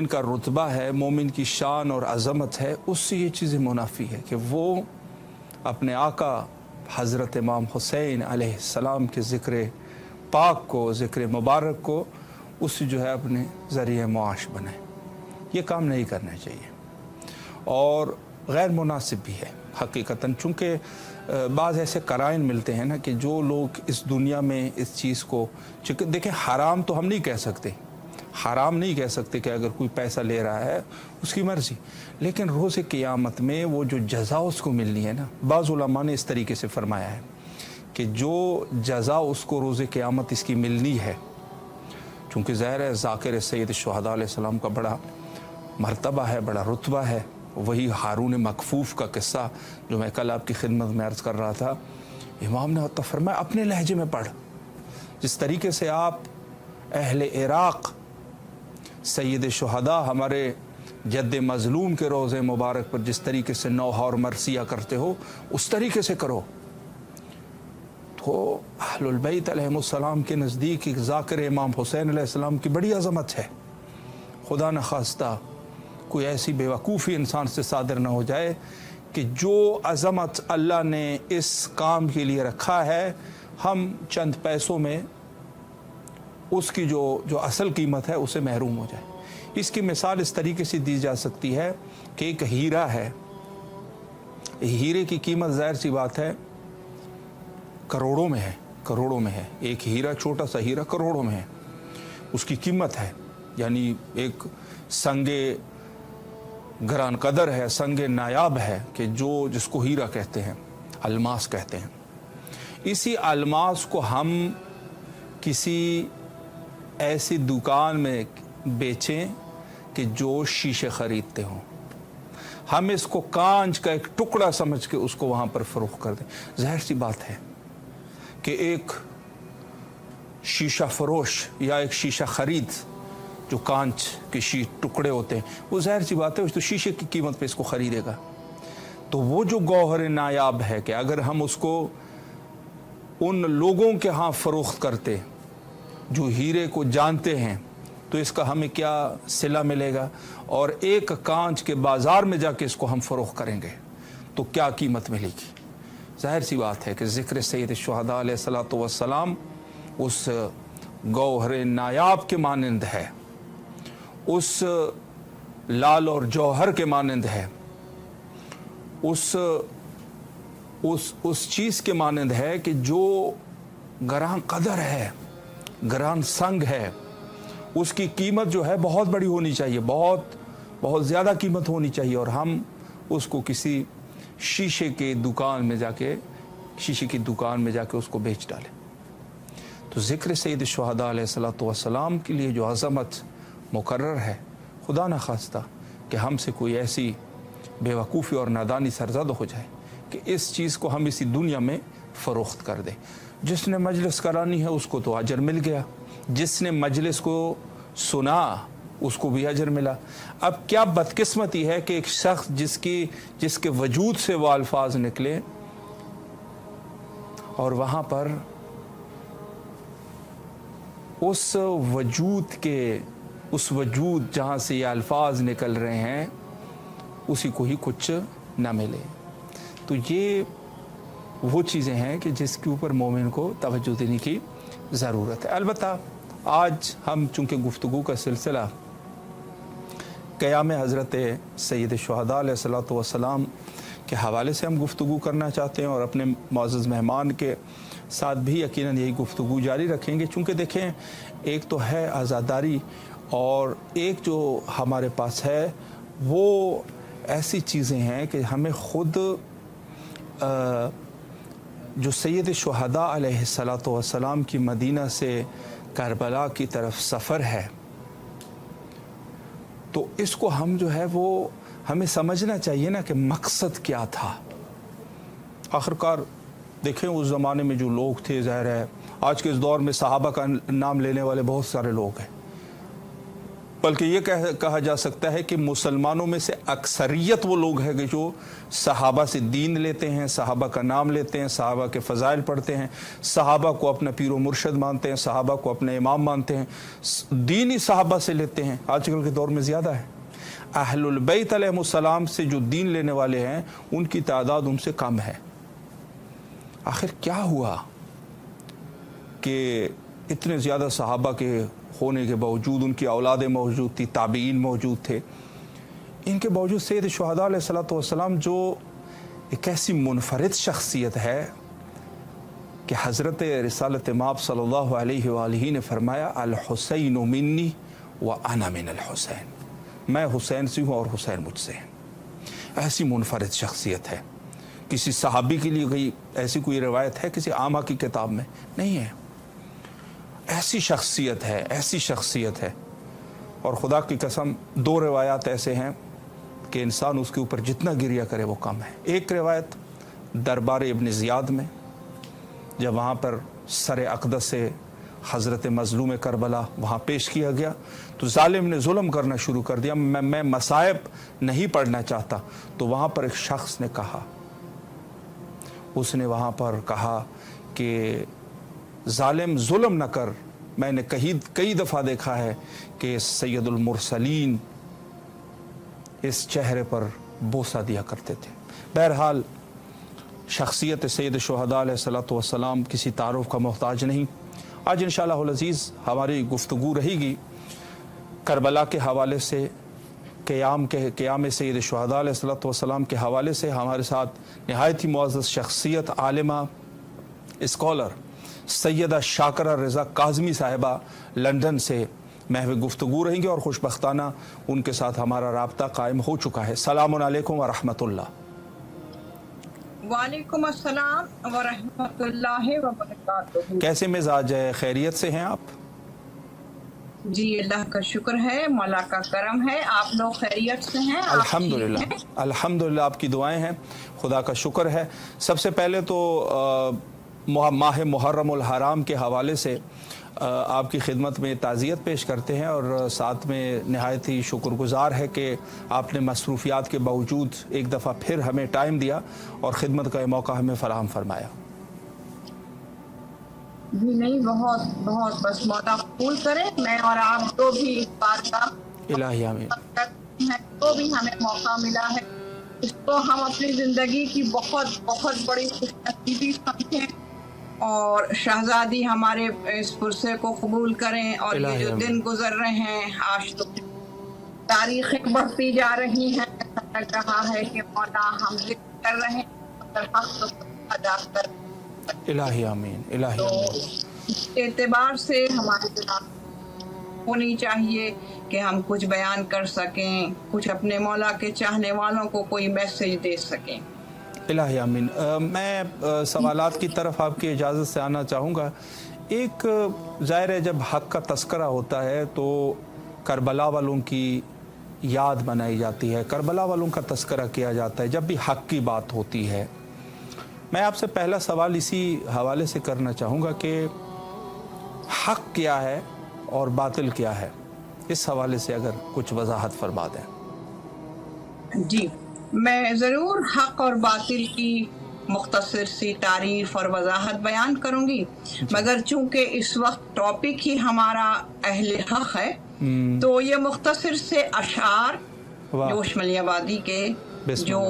का रुतबा है, मोमिन की शान और अज़मत है, उससे ये चीज़ें मुनाफी है कि वो अपने आका हज़रत इमाम हुसैन अलैहिस्सलाम के ज़िक्र पाक को, ज़िक्र मुबारक को उससे जो है अपने ज़रिए मुआश बनाए। ये काम नहीं करना चाहिए और गैर मुनासिब भी है हकीकतन, चूँकि बाज़ ऐसे कराइन मिलते हैं ना कि जो लोग इस दुनिया में इस चीज़ को देखें, हराम तो हम नहीं कह सकते, हराम नहीं कह सकते कि अगर कोई पैसा ले रहा है उसकी मर्ज़ी, लेकिन रोज़े क़ियामत में वो जो जज़ा उसको मिलनी है ना, बाज़ उलमा ने इस तरीके से फ़रमाया है कि जो जज़ा उसको रोज़े क़ियामत इसकी मिलनी है, चूँकि ज़ाहिर है ज़ाकिर सैयद शुहदा अलैहिस्सलाम का बड़ा मर्तबा है, बड़ा रुतबा है। वही हारून मकफूफ का किस्सा जो मैं कल आपकी खिदमत में अर्ज़ कर रहा था, इमाम ने तो फरमाया अपने लहजे में पढ़। जिस तरीके से आप अहले इराक़ सैयद शुहदा हमारे जद्द मज़लूम के रोज़े मुबारक पर जिस तरीके से नौहा और मरसिया करते हो, उस तरीके से करो। तो अहलुल बैत अलैहिमुस्सलाम के नज़दीक ज़ाकिर इमाम हुसैन अलैहिस्सलाम की बड़ी अज़मत है। खुदा न खास्ता कोई ऐसी बेवकूफ़ी इंसान से सादर न हो जाए कि जो अज़मत अल्लाह ने इस काम के लिए रखा है, हम चंद पैसों में उसकी जो असल कीमत है उसे महरूम हो जाए। इसकी मिसाल इस तरीके से दी जा सकती है कि एक हीरा है, हीरे की कीमत ज़ाहिर सी बात है करोड़ों में है, करोड़ों में है। एक हीरा, छोटा सा हीरा करोड़ों में है, उसकी कीमत है। यानी एक संगे ग्रान कदर है, संगे नायाब है कि जिसको हीरा कहते हैं, अलमास कहते हैं। इसी अलमास को हम किसी ऐसी दुकान में बेचें कि जो शीशे ख़रीदते हों, हम इसको कांच का एक टुकड़ा समझ के उसको वहाँ पर फ़रोख्त कर दें। ज़ाहिर सी बात है कि एक शीशा फरोश या एक शीशा ख़रीद जो कांच के टुकड़े होते हैं, वो ज़ाहिर सी बात है उस तो शीशे की कीमत पे इसको ख़रीदेगा। तो वो जो गौहर नायाब है कि अगर हम उसको उन लोगों के यहाँ फ़रोख्त करते जो हीरे को जानते हैं, तो इसका हमें क्या सिला मिलेगा, और एक कांच के बाज़ार में जाके इसको हम फ़रोख्त करेंगे तो क्या कीमत मिलेगी। ज़ाहिर सी बात है कि ज़िक्र सैयद शुहदा अलैहिस्सलातु वस्सलाम उस गौहर नायाब के मानंद है, उस लाल और जौहर के मानंद है, उस चीज़ के मानंद है कि जो गरां कदर है, गरां संग है, उसकी कीमत जो है बहुत बड़ी होनी चाहिए, बहुत ज़्यादा कीमत होनी चाहिए, और हम उसको किसी शीशे की दुकान में जाके उसको बेच डालें। तो ज़िक्र सैयद शुहदा अलैहिस्सलातु वस्सलाम के लिए जो अज़मत मुकर्रर है, खुदा न खास्ता कि हमसे कोई ऐसी बेवकूफ़ी और नादानी सरज़द हो जाए कि इस चीज़ को हम इसी दुनिया में फ़रोख्त कर दें। जिसने मजलिस करानी है उसको तो अजर मिल गया, जिसने मजलिस को सुना उसको भी अजर मिला। अब क्या बदकिस्मती है कि एक शख्स जिसके वजूद से वो अल्फाज निकले और वहाँ पर उस वजूद जहाँ से ये अल्फाज निकल रहे हैं उसी को ही कुछ ना मिले। तो ये वो चीज़ें हैं कि जिसके ऊपर मोमिन को तवज्जो देने की ज़रूरत है। अलबत्ता आज हम चूँकि गुफ्तगू का सिलसिला क़याम हज़रत सैयद शुहदा अलैहिस्सलातु वस्सलाम के हवाले से हम गुफ्तगू करना चाहते हैं और अपने मुअज़्ज़ज़ मेहमान के साथ भी यकीनन यही गुफ्तगू जारी रखेंगे। चूँकि देखें, एक तो है आज़ादारी और एक जो हमारे पास है वो ऐसी चीज़ें हैं कि हमें ख़ुद जो सैयद शुहदा अलैहिस्सलातु वस्सलाम की मदीना से करबला की तरफ सफ़र है, तो इसको हम जो है वो हमें समझना चाहिए ना कि मकसद क्या था। आखिरकार देखें, उस ज़माने में जो लोग थे, ज़ाहिर है आज के इस दौर में सहाबा का नाम लेने वाले बहुत सारे लोग हैं, बल्कि ये कहा जा सकता है कि मुसलमानों में से अक्सरियत वो लोग हैं कि जो सहाबा से दीन लेते हैं, सहाबा का नाम लेते हैं, सहाबा के फ़ज़ाइल पढ़ते हैं, सहाबा को अपना पीर व मुर्शद मानते हैं, सहाबा को अपना इमाम मानते हैं, दीन ही सहाबा से लेते हैं। आजकल के दौर में ज़्यादा है। अहलुल बैत अलैहिमुस्सलाम से जो दीन लेने वाले हैं उनकी तादाद उनसे कम है। आखिर क्या हुआ कि इतने ज़्यादा सहाबा के होने के बावजूद, उनकी औलादें मौजूद थी, ताबीन मौजूद थे, इनके बावजूद सैयद शुहदा अलैहिस्सलातु वस्सलाम जो एक ऐसी मुनफरिद शख्सियत है कि हज़रत रिसालत माब सल्लल्लाहु अलैहि वालिही ने फरमाया, अल हुसैन मिन्नी व अना मिन अल हुसैन, मैं हुसैन से हूँ और हुसैन मुझसे है। ऐसी मुनफरिद शख्सियत है। किसी सहाबी के लिए कोई ऐसी कोई रिवायत है किसी आमा की किताब में? नहीं है। ऐसी शख्सियत है, ऐसी शख्सियत है। और खुदा की कसम, दो रिवायात ऐसे हैं कि इंसान उसके ऊपर जितना गिरिया करे वो कम है। एक रिवायत दरबार इब्न ज़ियाद में, जब वहाँ पर सर अक़दस से हज़रत मज़लूम करबला वहाँ पेश किया गया तो ज़ालिम ने जुल्म करना शुरू कर दिया, मैं मसाइब नहीं पढ़ना चाहता। तो वहाँ पर एक शख्स ने कहा, उसने वहाँ पर कहा कि ज़ालिम जुल्म न कर। मैंने कई दफ़ा देखा है कि सैयदुल मुरसलीन इस चेहरे पर बोसा दिया करते थे। बहरहाल शख्सियत सैयद शुहदा अलैहिस्सलातु वस्सलाम किसी तारुफ का मोहताज नहीं। आज इंशाअल्लाहुल अज़ीज़ हमारी गुफ्तगू रहेगी करबला के हवाले से, क़याम सैयद शुहदा अलैहिस्सलातु वस्सलाम के हवाले से। हमारे साथ नहायत ही मुअज़्ज़ज़ शख्सियत, आलिमा, स्कॉलर सैयदा शाकरा रज़ा काज़मी साहिबा लंदन से महव गुफ्तगू रहेंगे और खुशबख्ताना उनके साथ हमारा राब्ता कायम हो चुका है। सलामुन अलैकुम व रहमतुल्लाह। वालेकुम अस्सलाम व रहमतुल्लाहि व बरकातुहू। कैसे मिजाज है? खैरियत से हैं आप? जी अल्लाह का शुक्र है, मौला का करम है। आप लोग खैरियत से हैं? अल्हम्दुलिल्लाह, अल्हम्दुलिल्लाह आपकी दुआएं हैं, खुदा का शुक्र है। सबसे पहले तो माह मुहर्रमुल हराम के हवाले से आपकी खिदमत में ताज़ियत पेश करते हैं और साथ में नहायत ही शुक्रगुज़ार है कि आपने मसरूफ़ियात के बावजूद एक दफ़ा फिर हमें टाइम दिया और ख़िदमत का मौका हमें फ़राहम फरमाया। जी नहीं, बहुत बहुत बस मौला कबूल करें। मैं और आप तो भी इस बात का इलाही आमीन। तो भी हमें मौका मिला है اس کو ہم اپنی زندگی کی بہت بہت بڑی خوش نصیبی سمجھیں اور شہزادی ہمارے اس پرسے کو قبول کریں. اور یہ جو دن گزر رہے ہیں آج تو تاریخیں بڑھتی جا رہی ہیں, ایسا لگ رہا ہے کہ مولا ہم ذکر کر رہے ہیں مگر حق تو ادا کر. الہی آمین, الہی آمین. اس اعتبار سے ہمارے دماغ ہونی چاہیے کہ ہم کچھ بیان کر سکیں, کچھ اپنے مولا کے چاہنے والوں کو کوئی میسج دے سکیں. الہی آمین. میں سوالات کی طرف آپ کی اجازت سے آنا چاہوں گا. ایک ظاہر ہے جب حق کا تذکرہ ہوتا ہے تو کربلا والوں کی یاد منائی جاتی ہے, کربلا والوں کا تذکرہ کیا جاتا ہے جب بھی حق کی بات ہوتی ہے. میں آپ سے پہلا سوال اسی حوالے سے کرنا چاہوں گا کہ حق کیا ہے اور باطل کیا ہے, اس حوالے سے اگر کچھ وضاحت فرما دیں. جی, میں ضرور حق اور باطل کی مختصر سی تعریف اور وضاحت بیان کروں گی, مگر چونکہ اس وقت ٹاپک ہی ہمارا اہل حق ہے تو یہ مختصر سے اشعار جوش ملی آبادی کے جو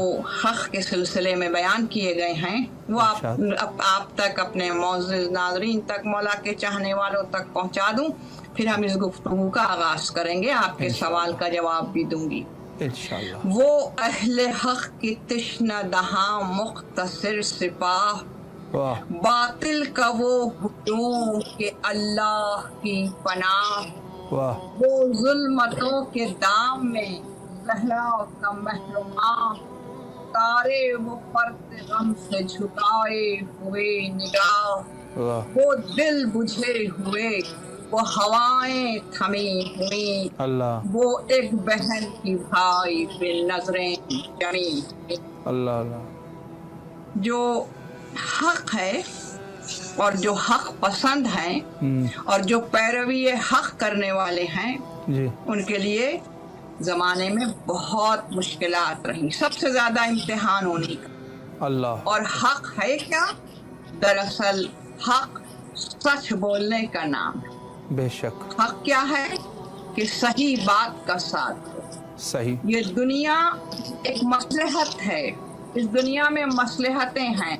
حق کے سلسلے میں بیان کیے گئے ہیں وہ آپ تک, اپنے معزز ناظرین تک, مولا کے چاہنے والوں تک پہنچا دوں. پھر ہم اس گفتگو کا آغاز کریں گے, آپ کے سوال کا جواب بھی دوں گی. وہ اہل حق کی تشنہ دہاں مختصر سپاہ, باطل کا وہ ہجوم کہ اللہ کی پناہ, وہ ظلمتوں کے دام میں زہرا کا محرماں, تارے وہ فرد غم سے جھکائے ہوئے نگاہ, وہ دل بجھے ہوئے, وہ ہوائیں تھمی ہوئی, وہ ایک بہن کی بھائی پہ نظریں جمی. جو حق ہے اور جو حق پسند ہیں اور جو پیروی حق کرنے والے ہیں ان کے لیے زمانے میں بہت مشکلات رہی, سب سے زیادہ امتحان ہونے کا. اور حق ہے کیا؟ دراصل حق سچ بولنے کا نام ہے. بے شک. حق کیا ہے کہ صحیح بات کا ساتھ ہو. صحیح. یہ دنیا ایک مصلحت ہے, اس دنیا میں مصلحتیں ہیں.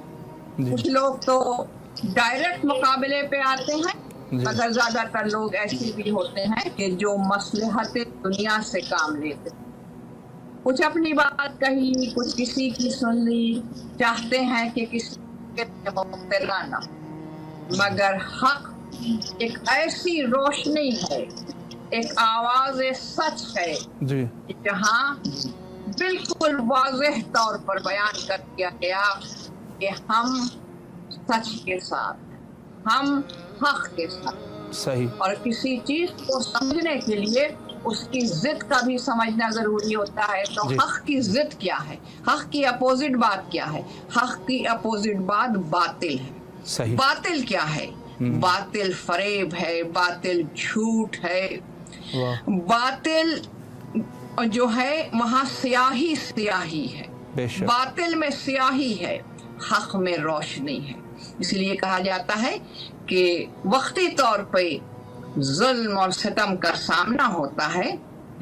کچھ لوگ تو ڈائریکٹ مقابلے پہ آتے ہیں, مگر زیادہ تر لوگ ایسے بھی ہوتے ہیں کہ جو مصلحت دنیا سے کام لیتے, کچھ اپنی بات کہی, کچھ کسی کی سن لی, چاہتے ہیں کہ کسی کے مبتلا نہ. مگر حق ایک ایسی روشنی ہے, ایک آواز سچ ہے جہاں بالکل واضح طور پر بیان کر دیا گیا کہ ہم سچ کے ساتھ, ہم حق کے ساتھ. صحیح. اور کسی چیز کو سمجھنے کے لیے اس کی ضد کا بھی سمجھنا ضروری ہوتا ہے. تو حق کی ضد کیا ہے, حق کی اپوزٹ بات کیا ہے؟ حق کی اپوزٹ بات باطل ہے. صحیح. باطل کیا ہے؟ باطل فریب ہے, باطل جھوٹ ہے, باطل جو ہے وہاں سیاہی سیاہی ہے. باطل میں سیاہی ہے, حق میں روشنی ہے. اس لیے کہا جاتا ہے کہ وقتی طور پہ ظلم اور ستم کا سامنا ہوتا ہے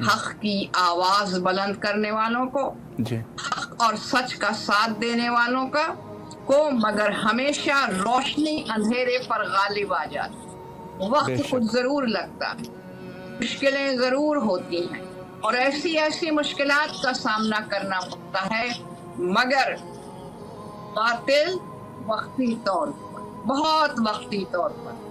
حق کی آواز بلند کرنے والوں کو, حق اور سچ کا ساتھ دینے والوں کو, مگر ہمیشہ روشنی اندھیرے پر غالب آ جاتی. وقت کچھ ضرور لگتا ہے, مشکلیں ضرور ہوتی ہیں اور ایسی مشکلات کا سامنا کرنا پڑتا ہے, مگر باطل وقتی طور پر, بہت وقتی طور پر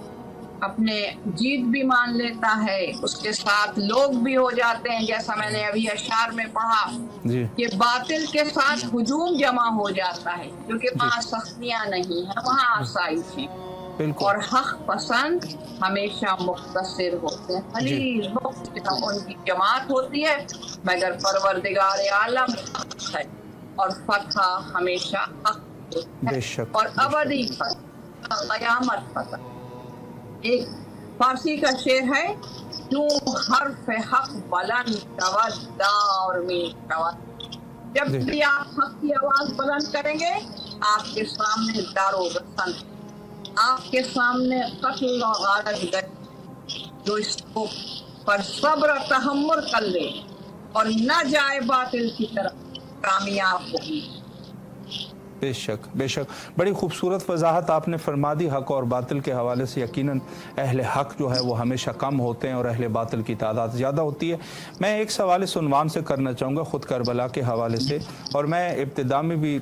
اپنے جیت بھی مان لیتا ہے, اس کے ساتھ لوگ بھی ہو جاتے ہیں. جیسا میں نے ابھی اشعار میں پڑھا کہ باطل کے ساتھ ہجوم جمع ہو جاتا ہے, کیونکہ وہاں سختیاں نہیں ہیں, وہاں آسائش ہیں. اور حق پسند ہمیشہ مختصر ہوتے ہیں, خلیل ان کی جماعت ہوتی ہے, مگر پروردگار عالم حق ہے اور فتح ہمیشہ حق اور ابدی قیامت فتح. ایک فارسی کا شعر ہے, کیوں حرف حق بلند شود دار میں شود. جب بھی آپ حق کی آواز بلند کریں گے آپ کے سامنے دار و بسن, آپ کے سامنے قتل و غارت گئے, جو اس کو پر صبر و تحمل کر لے اور نہ جائے باطل کی طرف, कामयाब होगी। बेशक बेशक, बड़ी खूबसूरत वजाहत आपने फरमा दी हक और बातिल के हवाले से। यकीनन अहले हक जो है वो हमेशा कम होते हैं और अहले बातिल की तादाद ज़्यादा होती है। मैं एक सवाल इस उन्वान से करना चाहूँगा ख़ुद करबला के हवाले से, और मैं इब्तिदा में भी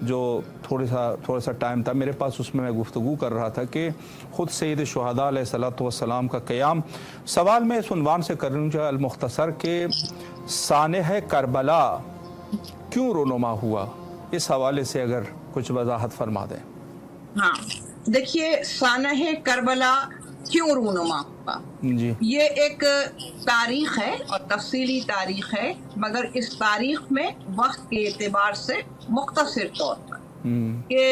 जो थोड़ा सा टाइम था मेरे पास उसमें मैं गुफ्तगू कर रहा था कि ख़ुद सैयद शुहदा अलैहिस्सलातु वस्सलाम का क़याम। सवाल मैं इस उन्वान से कर रहा हूँ अल-मुख्तसर के सानेह करबला क्यों रोनुमा हुआ, इस हवाले से अगर कुछ वजाहत फरमा दें। हाँ, देखिए सानह करबला क्यों रूनुमा हुआ, जी, ये एक तारीख है और तफसीली तारीख है, मगर इस तारीख में वक्त के एतबार से मुख्तसर तौर पर कि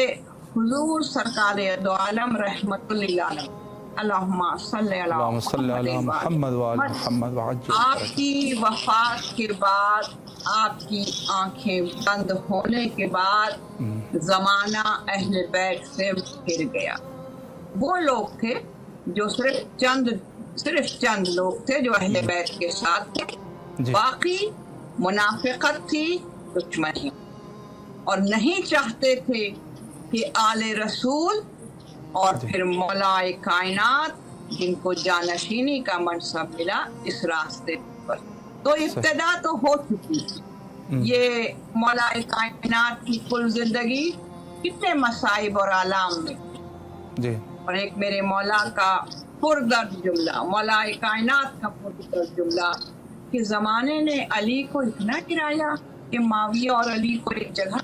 हुजूर सरकार दो आलम रहमतुल लिल आलम अल्लाहुम्मा सल्ली अला मुहम्मद व आले मुहम्मद व अज्जिल आपकी वफात के बाद, आपकी आंखें बंद होने के बाद जमाना अहले बैत से घिर गया। वो लोग थे जो सिर्फ चंद लोग थे जो अहले बैत के साथ थे, बाकी मुनाफिकत थी, दुश्मनी, और नहीं चाहते थे कि आले रसूल और फिर मौलाए कायनात जिनको जानशीनी का मनसब मिला इस रास्ते पर। तो इब्तिदा तो हो चुकी थी। ये मौलाए कायनात की कुल जिंदगी कितने मसाइब और आलाम में जी। और एक मेरे मौला का पुरदर्द जुमला, मौलाए कायनात का पुरदर्द जुमला कि जमाने ने अली को इतना गिराया कि माविया और अली को एक जगह,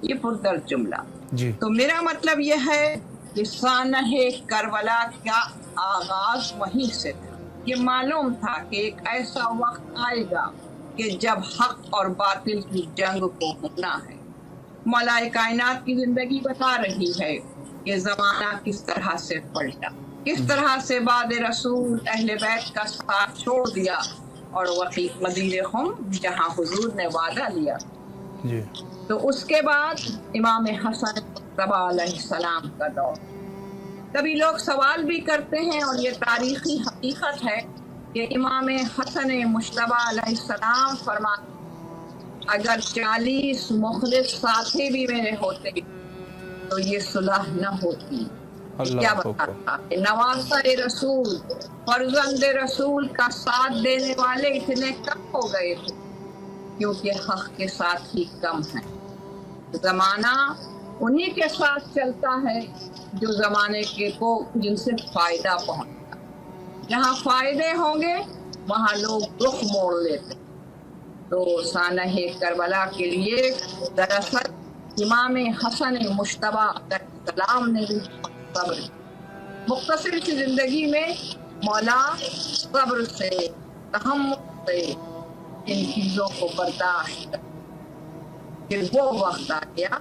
ये पुरदर्द जुमला जी। तो मेरा मतलब यह है कि सानह करबला का आगाज वहीं से था। ये मालूम था कि एक ऐसा वक्त आएगा कि जब हक और बातिल की जंग को होना है। मौलाए कायनात की जिंदगी बता रही है कि जमाना किस तरह से पलटा, किस तरह से बाद रसूल अहले बैत का साथ छोड़ दिया और वही मदीने खुम जहाँ हुजूर ने वादा लिया जी। तो उसके बाद इमाम हसन मुज्तबा अलैहिस्सलाम का दौर। कभी लोग सवाल भी करते हैं और ये तारीखी हकीकत है कि इमाम हसन मुज्तबा अलैहिस्सलाम फरमाते अगर 40 मुखलिस साथी भी मेरे होते तो ये सुलह न होती। क्या बताता है नवासा रसूल, फर्जंद रसूल का साथ देने वाले इतने कम हो गए थे क्योंकि हक के साथ ही कम है। जमाना उन्हीं के साथ चलता है जो जमाने के को जिनसे फायदा पहुंचता। जहाँ फायदे होंगे वहाँ लोग रुख मोड़ लेते। तो सानह करबला के लिए दरअसल इमाम हसन मुज्तबा अलैहिस्सलाम ने भी सब्र, मुख्तसर की जिंदगी में मौला सब्र से, तहम्मुल से इन चीजों को बर्दाश्त। फिर वो वक्त आ गया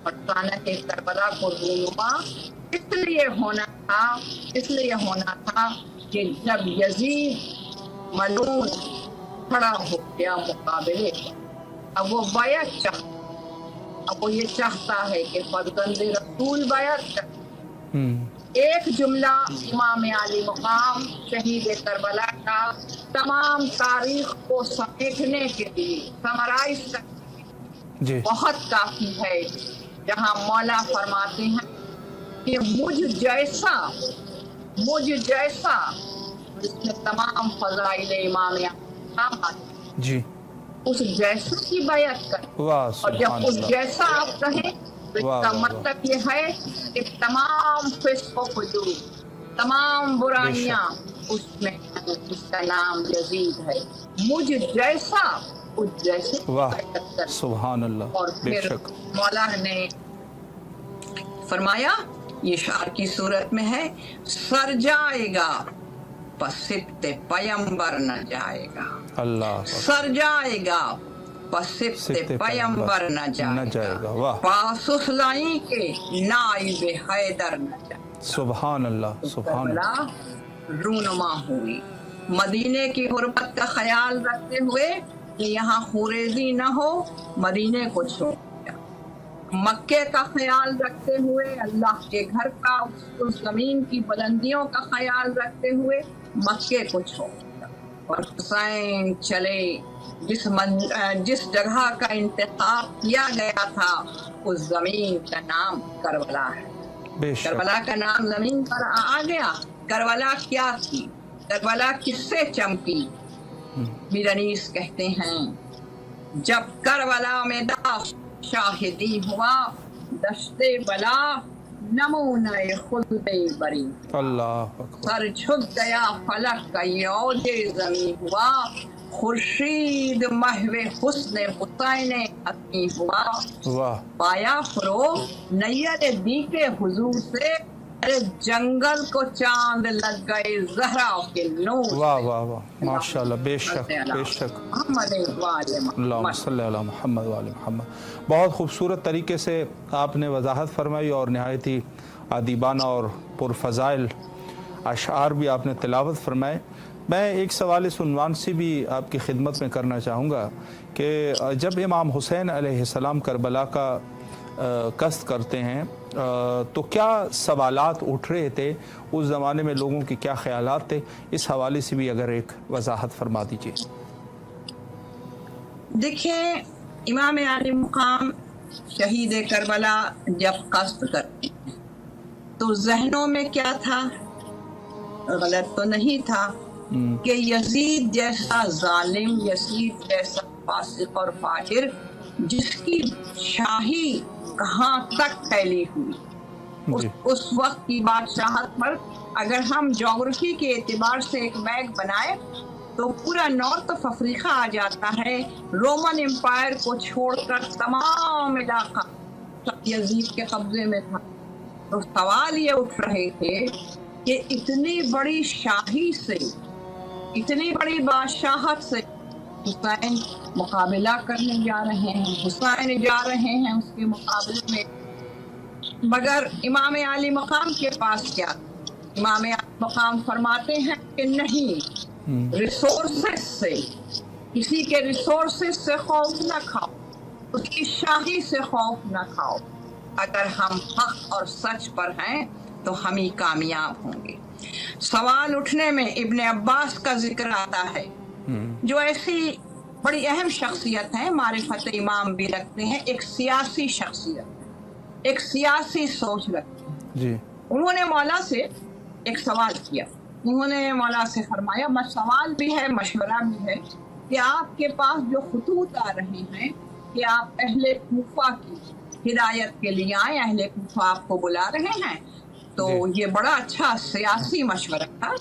और सानह करबला को रूनुमा इसलिए होना था कि जब यजीद मलून खड़ा हो गया मुकाबले, अब वो बैत चाहता, अब वो ये चाहता है कि फर्जंद रसूल बैत। एक जुमला इमाम आली मुकाम शहीद करबला का तमाम तारीख को समेटने के लिए समराइज करने बहुत काफी है, जहाँ मौला फरमाते हैं कि मुझ जैसा जिसमें तमाम फजाइल इमाम जी उस जैसे की बैत कर। और जब उस जैसा आप कहें तो इसका मतलब ये है कि तमाम फिस्क और फुजूर, तमाम बुराइयां उसमें, उसका नाम यजीद है। मुझ जैसा उस जैसे सुभान अल्लाह। और फिर मौला ने फरमाया, ये शार की सूरत में है, सर जाएगा पसिप्ते पयंबर न जाएगा। अल्लाह सर जाएगा पसिप्ते पयंबर न जाएगा। पासुस लाई के नाइब हैदर न जाएगा। सुभान अल्लाह, सुभान अल्लाह। रूनुमा हुई मदीने की गुरबत का ख्याल रखते हुए कि यहाँ खुरेजी न हो, मदीने को छोड़ दिया। मक्के का ख्याल रखते हुए, अल्लाह के घर का, उस जमीन की बुलंदियों का ख्याल रखते हुए मक्के को छोड़ दिया और हुसैन चले जिस जगह का इंतखाब किया गया था उस जमीन का नाम करबला है। करबला का नाम जमीन पर आ गया। करबला क्या थी, करबला किससे चमकी? मीर अनीस कहते हैं जब करबला में शाहिदी हुआ दस्ते बला नमूने खुल्दे बरी। अल्लाह सर झुक गया फलक का यौजे ज़मीं हुआ, खुर्शीद महवे हुस्न हुसैन हसी हुआ। वाह पाया फरोग नैयर दी के हुजूर से, अरे जंगल को चांद लग गए ज़हरा के नूर। वाह वाह वाह माशाल्लाह, बेशक बेशक। अल्लाहुम्मा सल्ली अला मुहम्मद व आले मुहम्मद। बहुत खूबसूरत तरीके से आपने वजाहत फरमाई और नहायत ही अदीबाना और पुरफ़ज़ाइल अशआर भी आपने तिलावत फरमाए। मैं एक सवाल इस उन्वान से भी आपकी खिदमत में करना चाहूँगा कि जब इमाम हुसैन अलैहिस्सलाम करबला का कस्त करते हैं तो क्या सवालात उठ रहे थे उस ज़माने में, लोगों के क्या ख्यालात थे, इस हवाले से भी अगर एक वजाहत फरमा दीजिए। देखिए, इमाम आली मुकाम शहीद करबला जब कस्त करते हैं तो जहनों में क्या था? गलत तो नहीं था कि यजीद जैसा जालिम, यजीद जैसा फासिक और फाजिर जिसकी शाही कहाँ तक फैली हुई, उस वक्त की बादशाहत पर अगर हम ज्योग्राफी के एतबार से एक मैप बनाए तो पूरा नॉर्थ ऑफ अफ्रीका आ जाता है। रोमन एम्पायर को छोड़कर तमाम इलाका यजीद के कब्जे में था। तो सवाल ये उठ रहे थे कि इतनी बड़ी शाही से, इतनी बड़ी बादशाहत से हुसैन मुकाबला करने जा रहे हैं, हुसैन जा रहे हैं उसके मुकाबले में। मगर इमाम आली मकाम के पास क्या? इमाम आली मकाम फरमाते हैं कि नहीं, रिसोर्सेस से, किसी के रिसोर्सेस से खौफ न खाओ, उसकी शाही से खौफ न खाओ। अगर हम हक और सच पर हैं तो हम ही कामयाब होंगे। सवाल उठने में इब्ने अब्बास का जिक्र आता है, जो ऐसी बड़ी अहम शख्सियत है, मारिफत इमाम भी रखते हैं, एक सियासी शख्सियत, एक सियासी सोच रखते हैं जी। उन्होंने मौला से एक सवाल किया, उन्होंने मौला से फरमाया, सवाल भी है मशवरा भी है कि आपके पास जो खतूत आ रहे हैं कि आप अहले कूफा की हिदायत के लिए आए, अहले कूफा आपको बुला रहे हैं, तो ये बड़ा अच्छा सियासी मशवरा था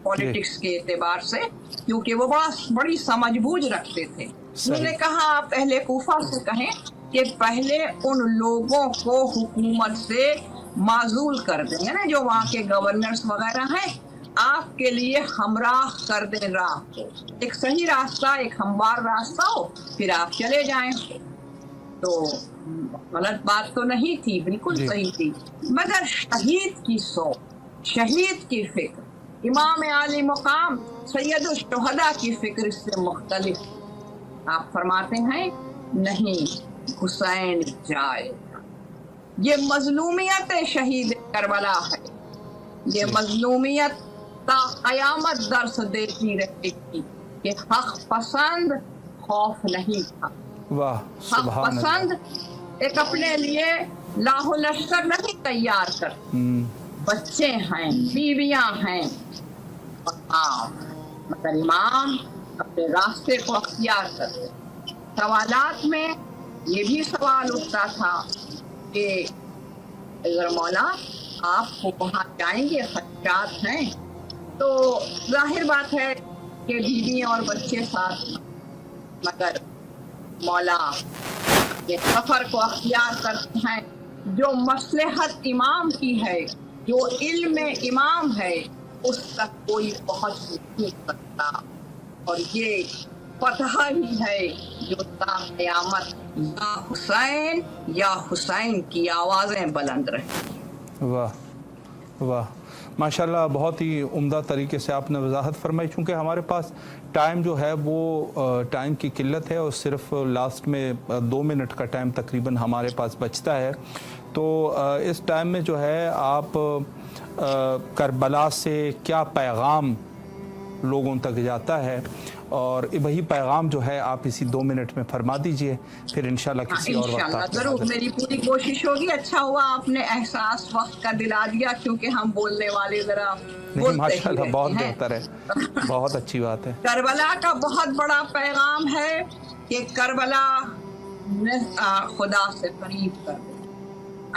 पॉलिटिक्स के एतबार से, क्योंकि वो बड़ी समझबूझ रखते थे। उन्होंने कहा आप अहले कूफा से कहें कि पहले उन लोगों को हुकूमत से माजूल कर देंगे ना, जो वहाँ के गवर्नर्स वगैरह हैं, आपके लिए हमराह कर दे राह को, एक सही रास्ता, एक हमवार रास्ता हो, फिर आप चले जाएं। तो गलत बात तो नहीं थी, बिल्कुल सही थी। मगर शहीद की सोच, शहीद की फिक्र, इमाम आली मुकाम सैयद शुहदा की फिक्र इससे मुख्तलिफ। आप फरमाते हैं नहीं, हुसैन जाएगा। ये मजलूमियत शहीद करबला है, ये मजलूमियत ता कयामत दर्स देती रहेगी कि हक पसंद खौफ नहीं था। वाह, हक पसंद एक अपने लिए लाहो लश्कर नहीं तैयार कर, बच्चे हैं, बीवियां हैं, मगर इमाम अपने रास्ते को अख्तियार करते। सवालात में ये भी सवाल उठता था कि अगर मौला आप वहाँ जाएंगे, खदशात हैं, तो जाहिर बात है कि बीवी और बच्चे साथ, मगर मौला ये सफर को अख्तियार करते हैं जो मसलहत इमाम की है, जो इल्म इमाम है, उस तक कोई पहुंच नहीं सकता। और ये फतह ही है जो क़यामत या हुसैन की आवाज़ें बुलंद रहे। वाह वाह, माशाल्लाह, बहुत ही उम्दा तरीके से आपने वजाहत फरमाई। चूँकि हमारे पास टाइम जो है वो टाइम की किल्लत है और सिर्फ लास्ट में 2 मिनट का टाइम तकरीबन हमारे पास बचता है, तो इस टाइम में जो है आप करबला से क्या पैगाम लोगों तक जाता है اور وہی پیغام جو ہے آپ اسی 2 منٹ میں فرما دیجئے، پھر انشاءاللہ کسی اور وقت آپ ضرور میری پوری کوشش ہوگی. اچھا ہوا آپ نے احساس وقت کا دلا دیا، کیونکہ ہم بولنے والے ذرا ماشاءاللہ بہت بہتر ہے، بہت اچھی بات ہے. کربلا کا بہت بڑا پیغام ہے کہ کربلا خدا سے قریب کر دے.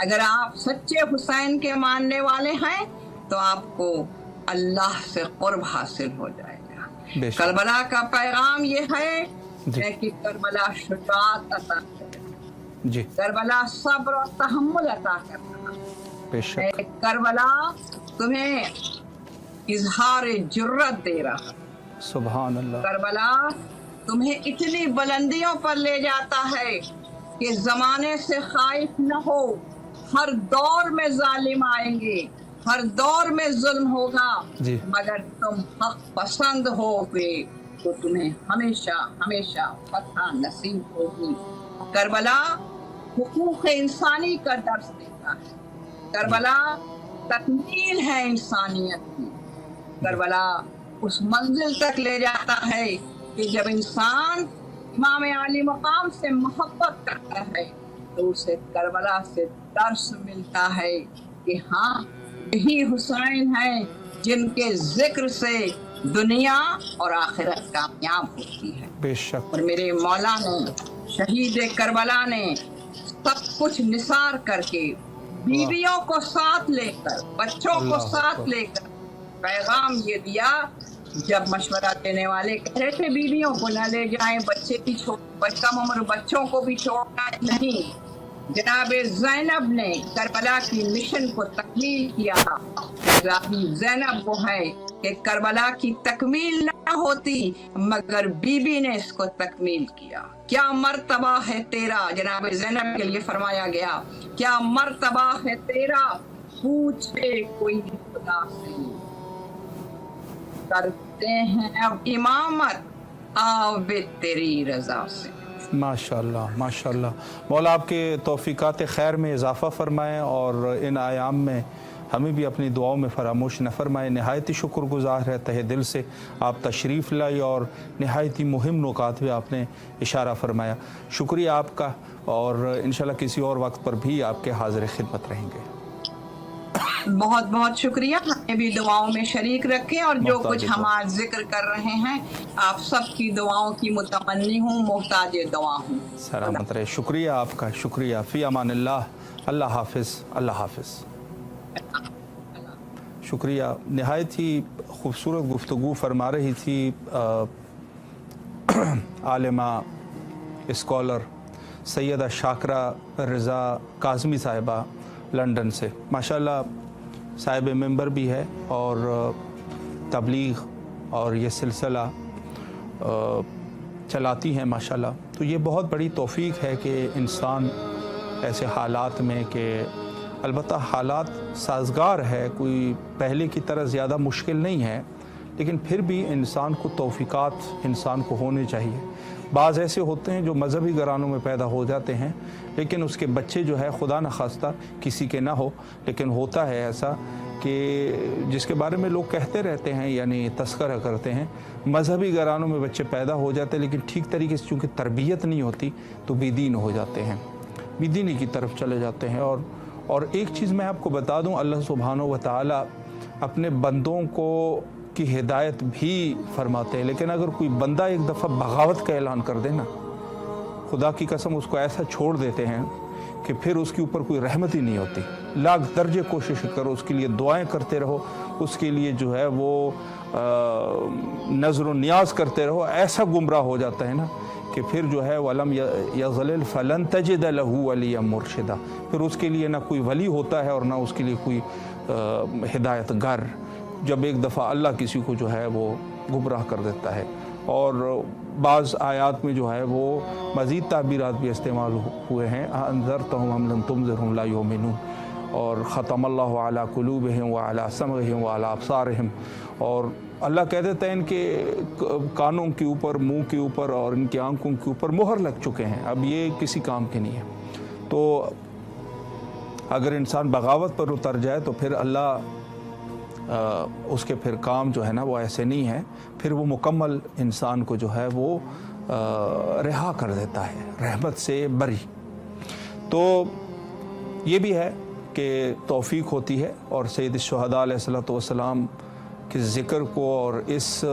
اگر آپ سچے حسین کے ماننے والے ہیں تو آپ کو اللہ سے قرب حاصل ہو جائے گا. کربلا کا پیغام یہ ہے کہ کربلا شجاعت عطا کرے، کربلا صبر و تحمل عطا کرنا، کربلا تمہیں اظہار جرت دے رہا. سبحان اللہ. کربلا تمہیں اتنی بلندیوں پر لے جاتا ہے کہ زمانے سے خائف نہ ہو. ہر دور میں ظالم آئیں گے، ہر دور میں ظلم ہوگا، مگر تم حق پسند ہو گے تو تمہیں ہمیشہ ہمیشہ فتح نصیب ہوگی. کربلا حقوق انسانی کا درس دیتا ہے. کربلا تکمیل ہے انسانیت کی. کربلا اس منزل تک لے جاتا ہے کہ جب انسان امام علی مقام سے محبت کرتا ہے تو اسے کربلا سے درس ملتا ہے کہ ہاں یہی حسین ہیں جن کے ذکر سے دنیا اور آخرت کامیاب ہوتی ہے. بے شک. اور میرے مولا نے شہید کربلا نے سب کچھ نثار کر کے بیویوں کو ساتھ لے کر، بچوں کو ساتھ لے کر پیغام یہ دیا. جب مشورہ دینے والے کہہ رہے تھے بیویوں کو نہ لے جائیں، بچے بھی کم عمر بچوں کو بھی چھوڑنا نہیں، جناب زینب نے کربلا کی مشن کو تکمیل کیا. زینب وہ ہے کہ کربلا کی تکمیل نہ ہوتی مگر بی بی نے اس کو تکمیل کیا. کیا مرتبہ ہے تیرا، جناب زینب کے لیے فرمایا گیا، کیا مرتبہ ہے تیرا پوچھے کوئی خدا سے، کرتے ہیں اب امامت عابد تیری رضا سے. ماشاءاللہ ماشاءاللہ. مولا آپ کے توفیقات خیر میں اضافہ فرمائیں اور ان ایام میں ہمیں بھی اپنی دعاؤں میں فراموش نہ فرمائیں. نہایت ہی شکر گزار ہے تہ دل سے آپ تشریف لائی اور نہایت ہی مہم نکات پہ آپ نے اشارہ فرمایا. شکریہ آپ کا، اور انشاءاللہ کسی اور وقت پر بھی آپ کے حاضر خدمت رہیں گے. بہت بہت شکریہ. ہمیں بھی دعاؤں میں شریک رکھیں، اور جو کچھ ہم آج ذکر کر رہے ہیں آپ سب کی دعاؤں کی متمنی ہوں، محتاج دعا ہوں. سلامت رہے. شکریہ آپ کا، شکریہ. فی امان اللہ. اللہ حافظ. اللہ حافظ. شکریہ. نہایت ہی خوبصورت گفتگو فرما رہی تھی عالمہ اسکالر سیدہ شاکرہ رضا کاظمی صاحبہ لنڈن سے. ماشاءاللہ صاحب ممبر بھی ہے اور تبلیغ اور یہ سلسلہ چلاتی ہیں ماشاءاللہ. تو یہ بہت بڑی توفیق ہے کہ انسان ایسے حالات میں، کہ البتہ حالات سازگار ہے، کوئی پہلے کی طرح زیادہ مشکل نہیں ہے، لیکن پھر بھی انسان کو توفیقات انسان کو ہونے چاہیے. بعض ایسے ہوتے ہیں جو مذہبی گھرانوں میں پیدا ہو جاتے ہیں لیکن اس کے بچے جو ہے خدا نخواستہ کسی کے نہ ہو، لیکن ہوتا ہے ایسا کہ جس کے بارے میں لوگ کہتے رہتے ہیں، یعنی تذکرہ کرتے ہیں، مذہبی گھرانوں میں بچے پیدا ہو جاتے ہیں لیکن ٹھیک طریقے سے چونکہ تربیت نہیں ہوتی تو بے دین ہو جاتے ہیں، بے دینی کی طرف چلے جاتے ہیں. اور ایک چیز میں آپ کو بتا دوں، اللہ سبحانہ و تعالی اپنے بندوں کو کی ہدایت بھی فرماتے ہیں، لیکن اگر کوئی بندہ ایک دفعہ بغاوت کا اعلان کر دے نا، خدا کی قسم اس کو ایسا چھوڑ دیتے ہیں کہ پھر اس کے اوپر کوئی رحمت ہی نہیں ہوتی. لاکھ درجے کوشش کرو، اس کے لیے دعائیں کرتے رہو، اس کے لیے جو ہے وہ نظر و نیاز کرتے رہو، ایسا گمراہ ہو جاتا ہے نا کہ پھر جو ہے وَلَمْ يَضْلِلْ فَلَنْ تَجِدَ لَهُ وَلِيًّا مُرْشِدًا. پھر اس کے لیے نہ کوئی ولی ہوتا ہے اور نہ اس کے لیے کوئی ہدایت گر، جب ایک دفعہ اللہ کسی کو جو ہے وہ گمراہ کر دیتا ہے. اور بعض آیات میں جو ہے وہ مزید تعبیرات بھی استعمال ہوئے ہیں، انذرتہم ام لم تنذرہم لا یؤمنون، اور ختم اللہ علی قلوبہم وعلی سمعہم وعلی ابصارہم. اور اللہ کہہ دیتا ہے ان کے کانوں کے اوپر، منہ کے اوپر اور ان کی آنکھوں کے اوپر مہر لگ چکے ہیں، اب یہ کسی کام کے نہیں ہے. تو اگر انسان بغاوت پر اتر جائے تو پھر اللہ اس کے پھر کام جو ہے نا وہ ایسے نہیں ہیں، پھر وہ مکمل انسان کو جو ہے وہ رہا کر دیتا ہے، رحمت سے بری۔ تو یہ بھی ہے کہ توفیق ہوتی ہے، اور سید الشہداء علیہ السلام کے ذکر کو اور اس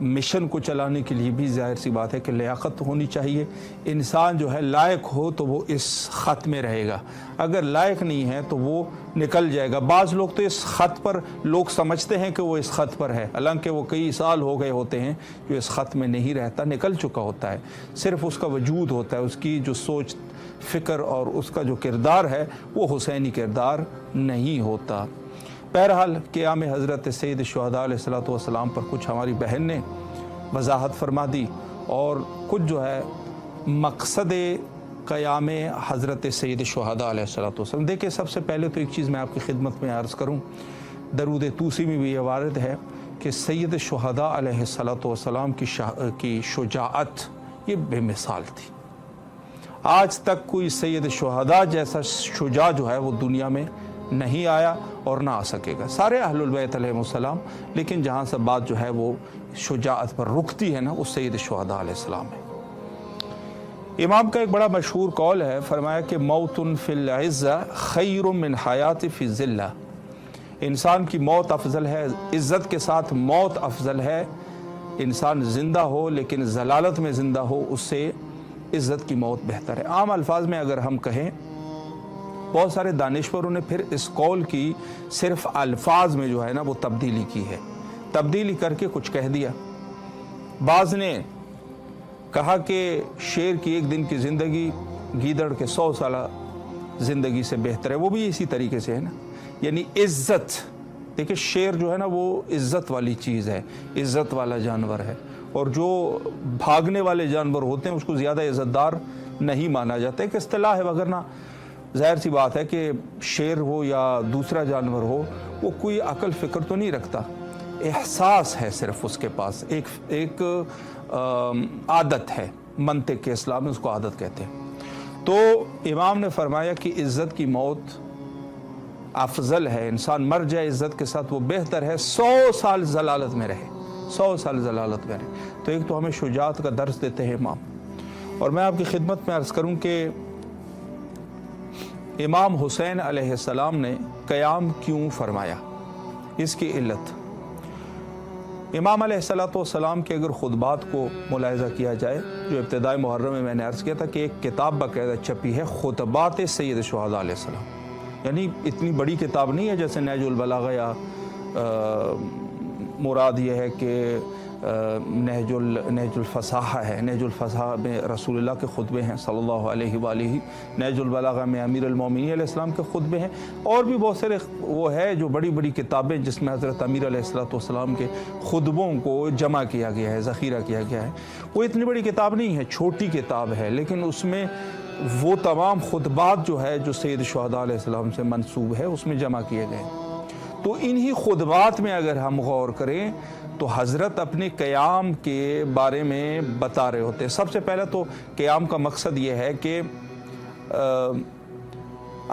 مشن کو چلانے کے لیے بھی ظاہر سی بات ہے کہ لیاقت ہونی چاہیے۔ انسان جو ہے لائق ہو تو وہ اس خط میں رہے گا، اگر لائق نہیں ہے تو وہ نکل جائے گا۔ بعض لوگ تو اس خط پر لوگ سمجھتے ہیں کہ وہ اس خط پر ہے، حالانکہ وہ کئی سال ہو گئے ہوتے ہیں جو اس خط میں نہیں رہتا، نکل چکا ہوتا ہے، صرف اس کا وجود ہوتا ہے، اس کی جو سوچ فکر اور اس کا جو کردار ہے وہ حسینی کردار نہیں ہوتا۔ بہرحال قیام حضرت سید الشہداء علیہ السلام پر کچھ ہماری بہن نے وضاحت فرما دی، اور کچھ جو ہے مقصد قیام حضرت سید الشہداء علیہ السلام۔ دیکھیں، سب سے پہلے تو ایک چیز میں آپ کی خدمت میں عرض کروں، درود توسی میں بھی یہ وارد ہے کہ سید الشہداء علیہ السلام کی شجاعت یہ بے مثال تھی۔ آج تک کوئی سید الشہداء جیسا شجاع جو ہے وہ دنیا میں نہیں آیا اور نہ آ سکے گا، سارے اہل البیت علیہ السلام، لیکن جہاں سے بات جو ہے وہ شجاعت پر رکتی ہے نا، وہ سید الشہداء علیہ السلام ہے۔ امام کا ایک بڑا مشہور قول ہے، فرمایا کہ موت فی العزہ خیر من حیات فی الذلہ، انسان کی موت افضل ہے، عزت کے ساتھ موت افضل ہے۔ انسان زندہ ہو لیکن ذلالت میں زندہ ہو، اس سے عزت کی موت بہتر ہے۔ عام الفاظ میں اگر ہم کہیں، بہت سارے دانشوروں نے پھر اس قول کی صرف الفاظ میں جو ہے نا وہ تبدیلی کی ہے، تبدیلی کر کے کچھ کہہ دیا۔ بعض نے کہا کہ شیر کی ایک دن کی زندگی گیدڑ کے 100 سالہ زندگی سے بہتر ہے، وہ بھی اسی طریقے سے ہے نا، یعنی عزت۔ دیکھیں، شیر جو ہے نا وہ عزت والی چیز ہے، عزت والا جانور ہے، اور جو بھاگنے والے جانور ہوتے ہیں اس کو زیادہ عزت دار نہیں مانا جاتا، ایک اصطلاح ہے، وگرنہ ظاہر سی بات ہے کہ شیر ہو یا دوسرا جانور ہو، وہ کوئی عقل فکر تو نہیں رکھتا، احساس ہے صرف اس کے پاس، ایک عادت ہے، منطق کے اسلام میں اس کو عادت کہتے ہیں۔ تو امام نے فرمایا کہ عزت کی موت افضل ہے، انسان مر جائے عزت کے ساتھ وہ بہتر ہے، 100 سال ضلالت میں رہے، 100 سال ضلالت میں رہے۔ تو ایک تو ہمیں شجاعت کا درس دیتے ہیں امام، اور میں آپ کی خدمت میں عرض کروں کہ امام حسین علیہ السلام نے قیام کیوں فرمایا، اس کی علت۔ امام علیہ السلام کے اگر خطبات کو ملاحظہ کیا جائے، جو ابتدائی محرم میں نے عرض کیا تھا کہ ایک کتاب باقاعدہ چھپی ہے، خطبات سید الشہداء علیہ السلام، یعنی اتنی بڑی کتاب نہیں ہے جیسے نہج البلاغہ، یا مراد یہ ہے کہ نہج الفصاحہ ہے، نہج الفصاحہ میں رسول اللہ کے خطبے ہیں صلی اللہ علیہ وآلہ، نہج البلاغہ میں امیر المومنین علیہ السلام کے خطبے ہیں، اور بھی بہت سارے وہ ہے جو بڑی بڑی کتابیں جس میں حضرت امیر علیہ السلام کے خطبوں کو جمع کیا گیا ہے، ذخیرہ کیا گیا ہے۔ وہ اتنی بڑی کتاب نہیں ہے، چھوٹی کتاب ہے، لیکن اس میں وہ تمام خطبات جو ہے جو سید الشہداء علیہ السلام سے منسوب ہے اس میں جمع کیے گئے۔ تو انہی خطبات میں اگر ہم غور کریں تو حضرت اپنے قیام کے بارے میں بتا رہے ہوتے ہیں۔ سب سے پہلے تو قیام کا مقصد یہ ہے کہ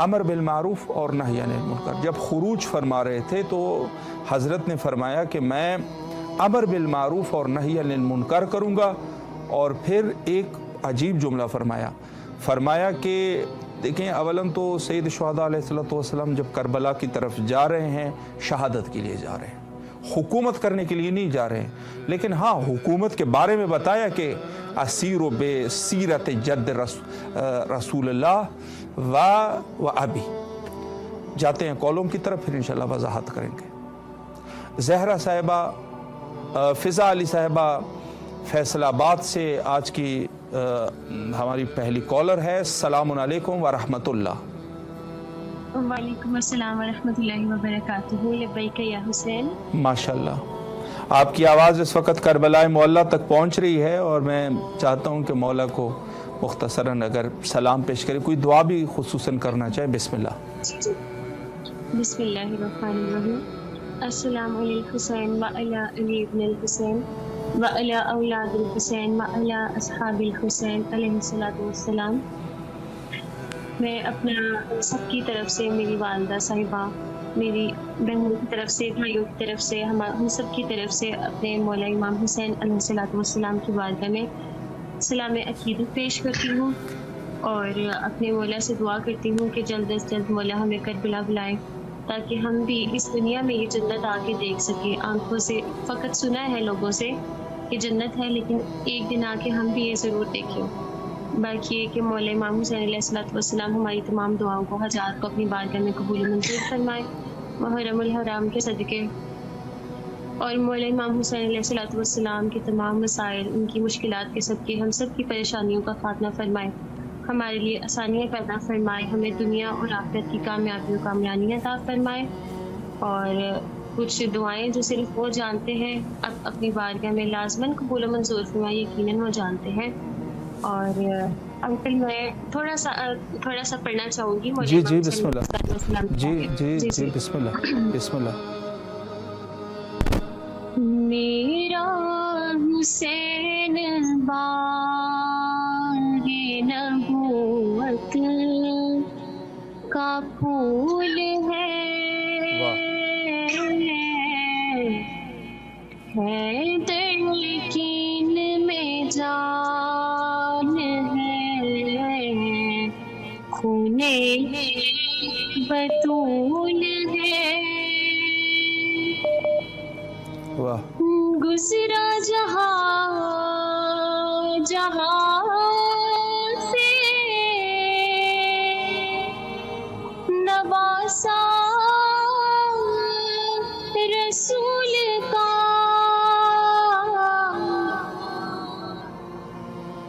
امر بالمعروف اور نہی عن المنکر، جب خروج فرما رہے تھے تو حضرت نے فرمایا کہ میں امر بالمعروف اور نہی عن المنکر کروں گا، اور پھر ایک عجیب جملہ فرمایا کہ دیکھیں، اولاً تو سید الشہداء علیہ السلام جب کربلا کی طرف جا رہے ہیں شہادت کے لیے جا رہے ہیں، حکومت کرنے کے لیے نہیں جا رہے ہیں، لیکن ہاں حکومت کے بارے میں بتایا کہ اسیر بے سیرت جد رسول اللہ و ابی، جاتے ہیں کالم کی طرف، پھر انشاءاللہ وضاحت کریں گے۔ زہرا صاحبہ، فضا علی صاحبہ فیصل آباد سے آج کی ہماری پہلی کالر ہے۔ السلام علیکم ورحمۃ اللہ۔ وعلیکم السلام ورحمۃ اللہ وبرکاتہ۔ لبیک یا حسین۔ ماشاءاللہ، آپ کی آواز اس وقت کربلا معلیٰ تک پہنچ رہی ہے، اور میں چاہتا ہوں کہ مولا کو مختصراً اگر سلام پیش کرے، کوئی دعا بھی خصوصاً کرنا چاہے۔ بسم اللہ۔ بسم اللہ الرحمن الرحیم۔ السلام علی الحسین وعلی علی ابن الحسین وعلی اولاد الحسین وعلی اصحاب الحسین علیہ الصلوۃ والسلام۔ میں اپنا سب کی طرف سے، میری والدہ صاحبہ، میری بہنوں کی طرف سے، بھائیوں کی طرف سے، ہم سب کی طرف سے اپنے مولا امام حسین علیہ الصلوۃ والسلام کی بارگاہ میں سلام عقیدت پیش کرتی ہوں اور اپنے مولا سے دعا کرتی ہوں کہ جلد از جلد مولا ہمیں کربلا بلائے تاکہ ہم بھی اس دنیا میں یہ جنت آ کے دیکھ سکیں. آنکھوں سے فقط سنا ہے لوگوں سے کہ جنت ہے، لیکن ایک دن آ کے ہم بھی یہ ضرور دیکھیں. باقی یہ کہ مولا امام حسین علیہ الصلوۃ والسلام ہماری تمام دعاؤں کو، حاجات کو اپنی بارگاہ میں قبول و منظور فرمائے محرم الحرام کے صدقے، اور مولا امام حسین علیہ الصلوۃ والسلام کے تمام مسائل، ان کی مشکلات کے صدقے ہم سب کی پریشانیوں کا خاتمہ فرمائے، ہمارے لیے آسانیاں پیدا فرمائے، ہمیں دنیا اور آخرت کی کامیابی و کامرانی عطا فرمائے. اور کچھ دعائیں جو صرف وہ جانتے ہیں اب اپنی بارگاہ میں لازماً قبول و منظور فرمائے، یقیناً وہ جانتے ہیں. اور انکل میں تھوڑا سا پڑھنا چاہوں گی. جی بسم اللہ. جی بسم اللہ بسم اللہ. میرا حسین باغ نبوت کا پھول ہے، در یقین میں جان ہے، خونے بطول ہے. گزرا جہاں سے نواسا رسول کا،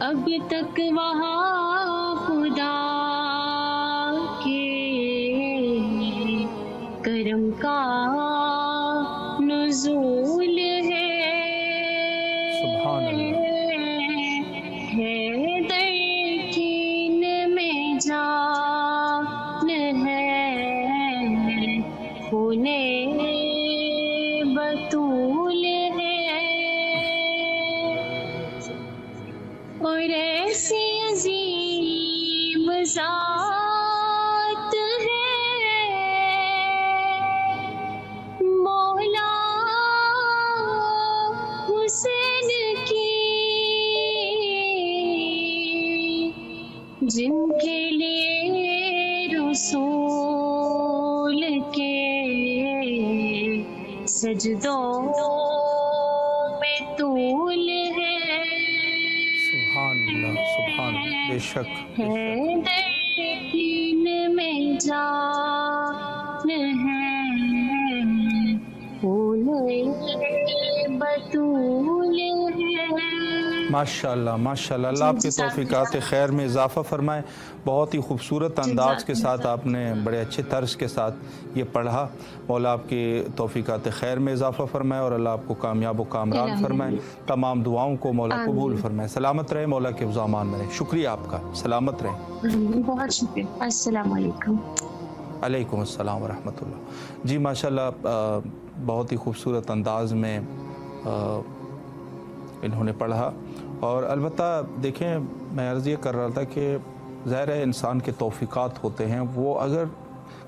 اب تک وہاں خدا کے کرم کا نزول ہے. در یقین میں جان ہے، خونے بطول ہے، اور ایسی عظیم ذات ہے مولا حسین کی، جن کے لیے رسول کے سجدوں میں طول ہے. سبحان اللہ سبحان اللہ. بے شک ہے در یقین میں جان ہے، پھول بطول ہے. ماشاءاللہ ماشاءاللہ. اللہ آپ کی توفیقات خیر میں اضافہ فرمائے. بہت ہی خوبصورت انداز کے ساتھ آپ نے بڑے اچھے طرز کے ساتھ یہ پڑھا. مولا آپ کی توفیقات خیر میں اضافہ فرمائے اور اللہ آپ کو کامیاب و کامران فرمائے. تمام دعاؤں کو مولا قبول فرمائے. سلامت رہے، مولا کے حفظ و امان میں رہے. شکریہ آپ کا، سلامت رہیں. بہت شکریہ. السلام علیکم. علیکم السلام ورحمۃ اللہ. جی ماشاءاللہ بہت ہی خوبصورت انداز میں انہوں نے پڑھا. اور البتہ دیکھیں میں عرض یہ کر رہا تھا کہ ظاہر ہے انسان کے توفیقات ہوتے ہیں، وہ اگر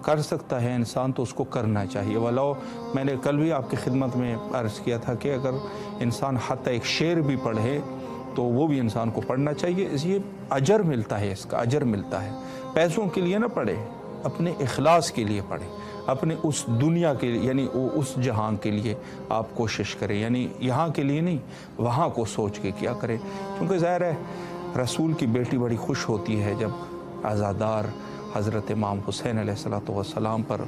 کر سکتا ہے انسان تو اس کو کرنا چاہیے. ولو میں نے کل بھی آپ کی خدمت میں عرض کیا تھا کہ اگر انسان حتی ایک شعر بھی پڑھے تو وہ بھی انسان کو پڑھنا چاہیے. یہ اجر ملتا ہے، اس کا اجر ملتا ہے. پیسوں کے لیے نہ پڑھے، اپنے اخلاص کے لیے پڑھیں، اپنے اس دنیا کے لیے یعنی اس جہان کے لیے آپ کوشش کریں، یعنی یہاں کے لیے نہیں، وہاں کو سوچ کے کیا کریں. کیونکہ ظاہر ہے رسول کی بیٹی بڑی خوش ہوتی ہے جب عزادار حضرت امام حسین علیہ الصلوۃ والسلام پر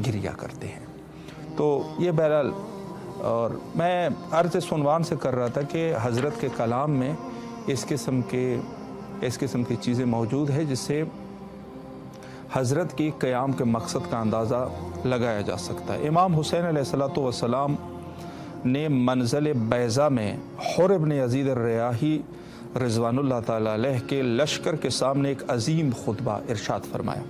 گریا کرتے ہیں. تو یہ بہرحال، اور میں عرض عنوان سے کر رہا تھا کہ حضرت کے کلام میں اس قسم کی چیزیں موجود ہیں جس سے حضرت کی قیام کے مقصد کا اندازہ لگایا جا سکتا ہے. امام حسین علیہ الصلوۃ والسلام نے منزل بیضا میں حر ابن یزید الریاحی رضوان اللہ تعالیٰ علیہ کے لشکر کے سامنے ایک عظیم خطبہ ارشاد فرمایا.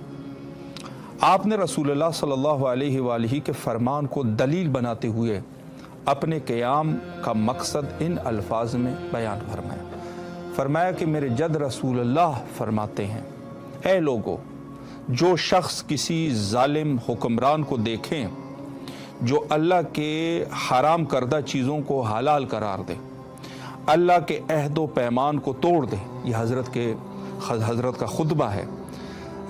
آپ نے رسول اللہ صلی اللہ علیہ وآلہ کے فرمان کو دلیل بناتے ہوئے اپنے قیام کا مقصد ان الفاظ میں بیان فرمایا. فرمایا کہ میرے جد رسول اللہ فرماتے ہیں، اے لوگو جو شخص کسی ظالم حکمران کو دیکھیں جو اللہ کے حرام کردہ چیزوں کو حلال قرار دے، اللہ کے عہد و پیمان کو توڑ دے، یہ حضرت کا خطبہ ہے،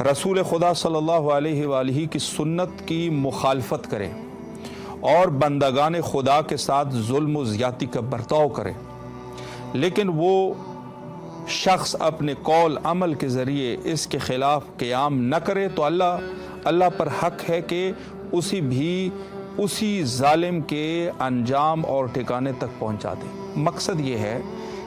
رسول خدا صلی اللہ علیہ وآلہ کی سنت کی مخالفت کرے اور بندگان خدا کے ساتھ ظلم و زیادتی کا برتاؤ کرے، لیکن وہ شخص اپنے قول عمل کے ذریعے اس کے خلاف قیام نہ کرے تو اللہ پر حق ہے کہ اسی ظالم کے انجام اور ٹھکانے تک پہنچا دے۔ مقصد یہ ہے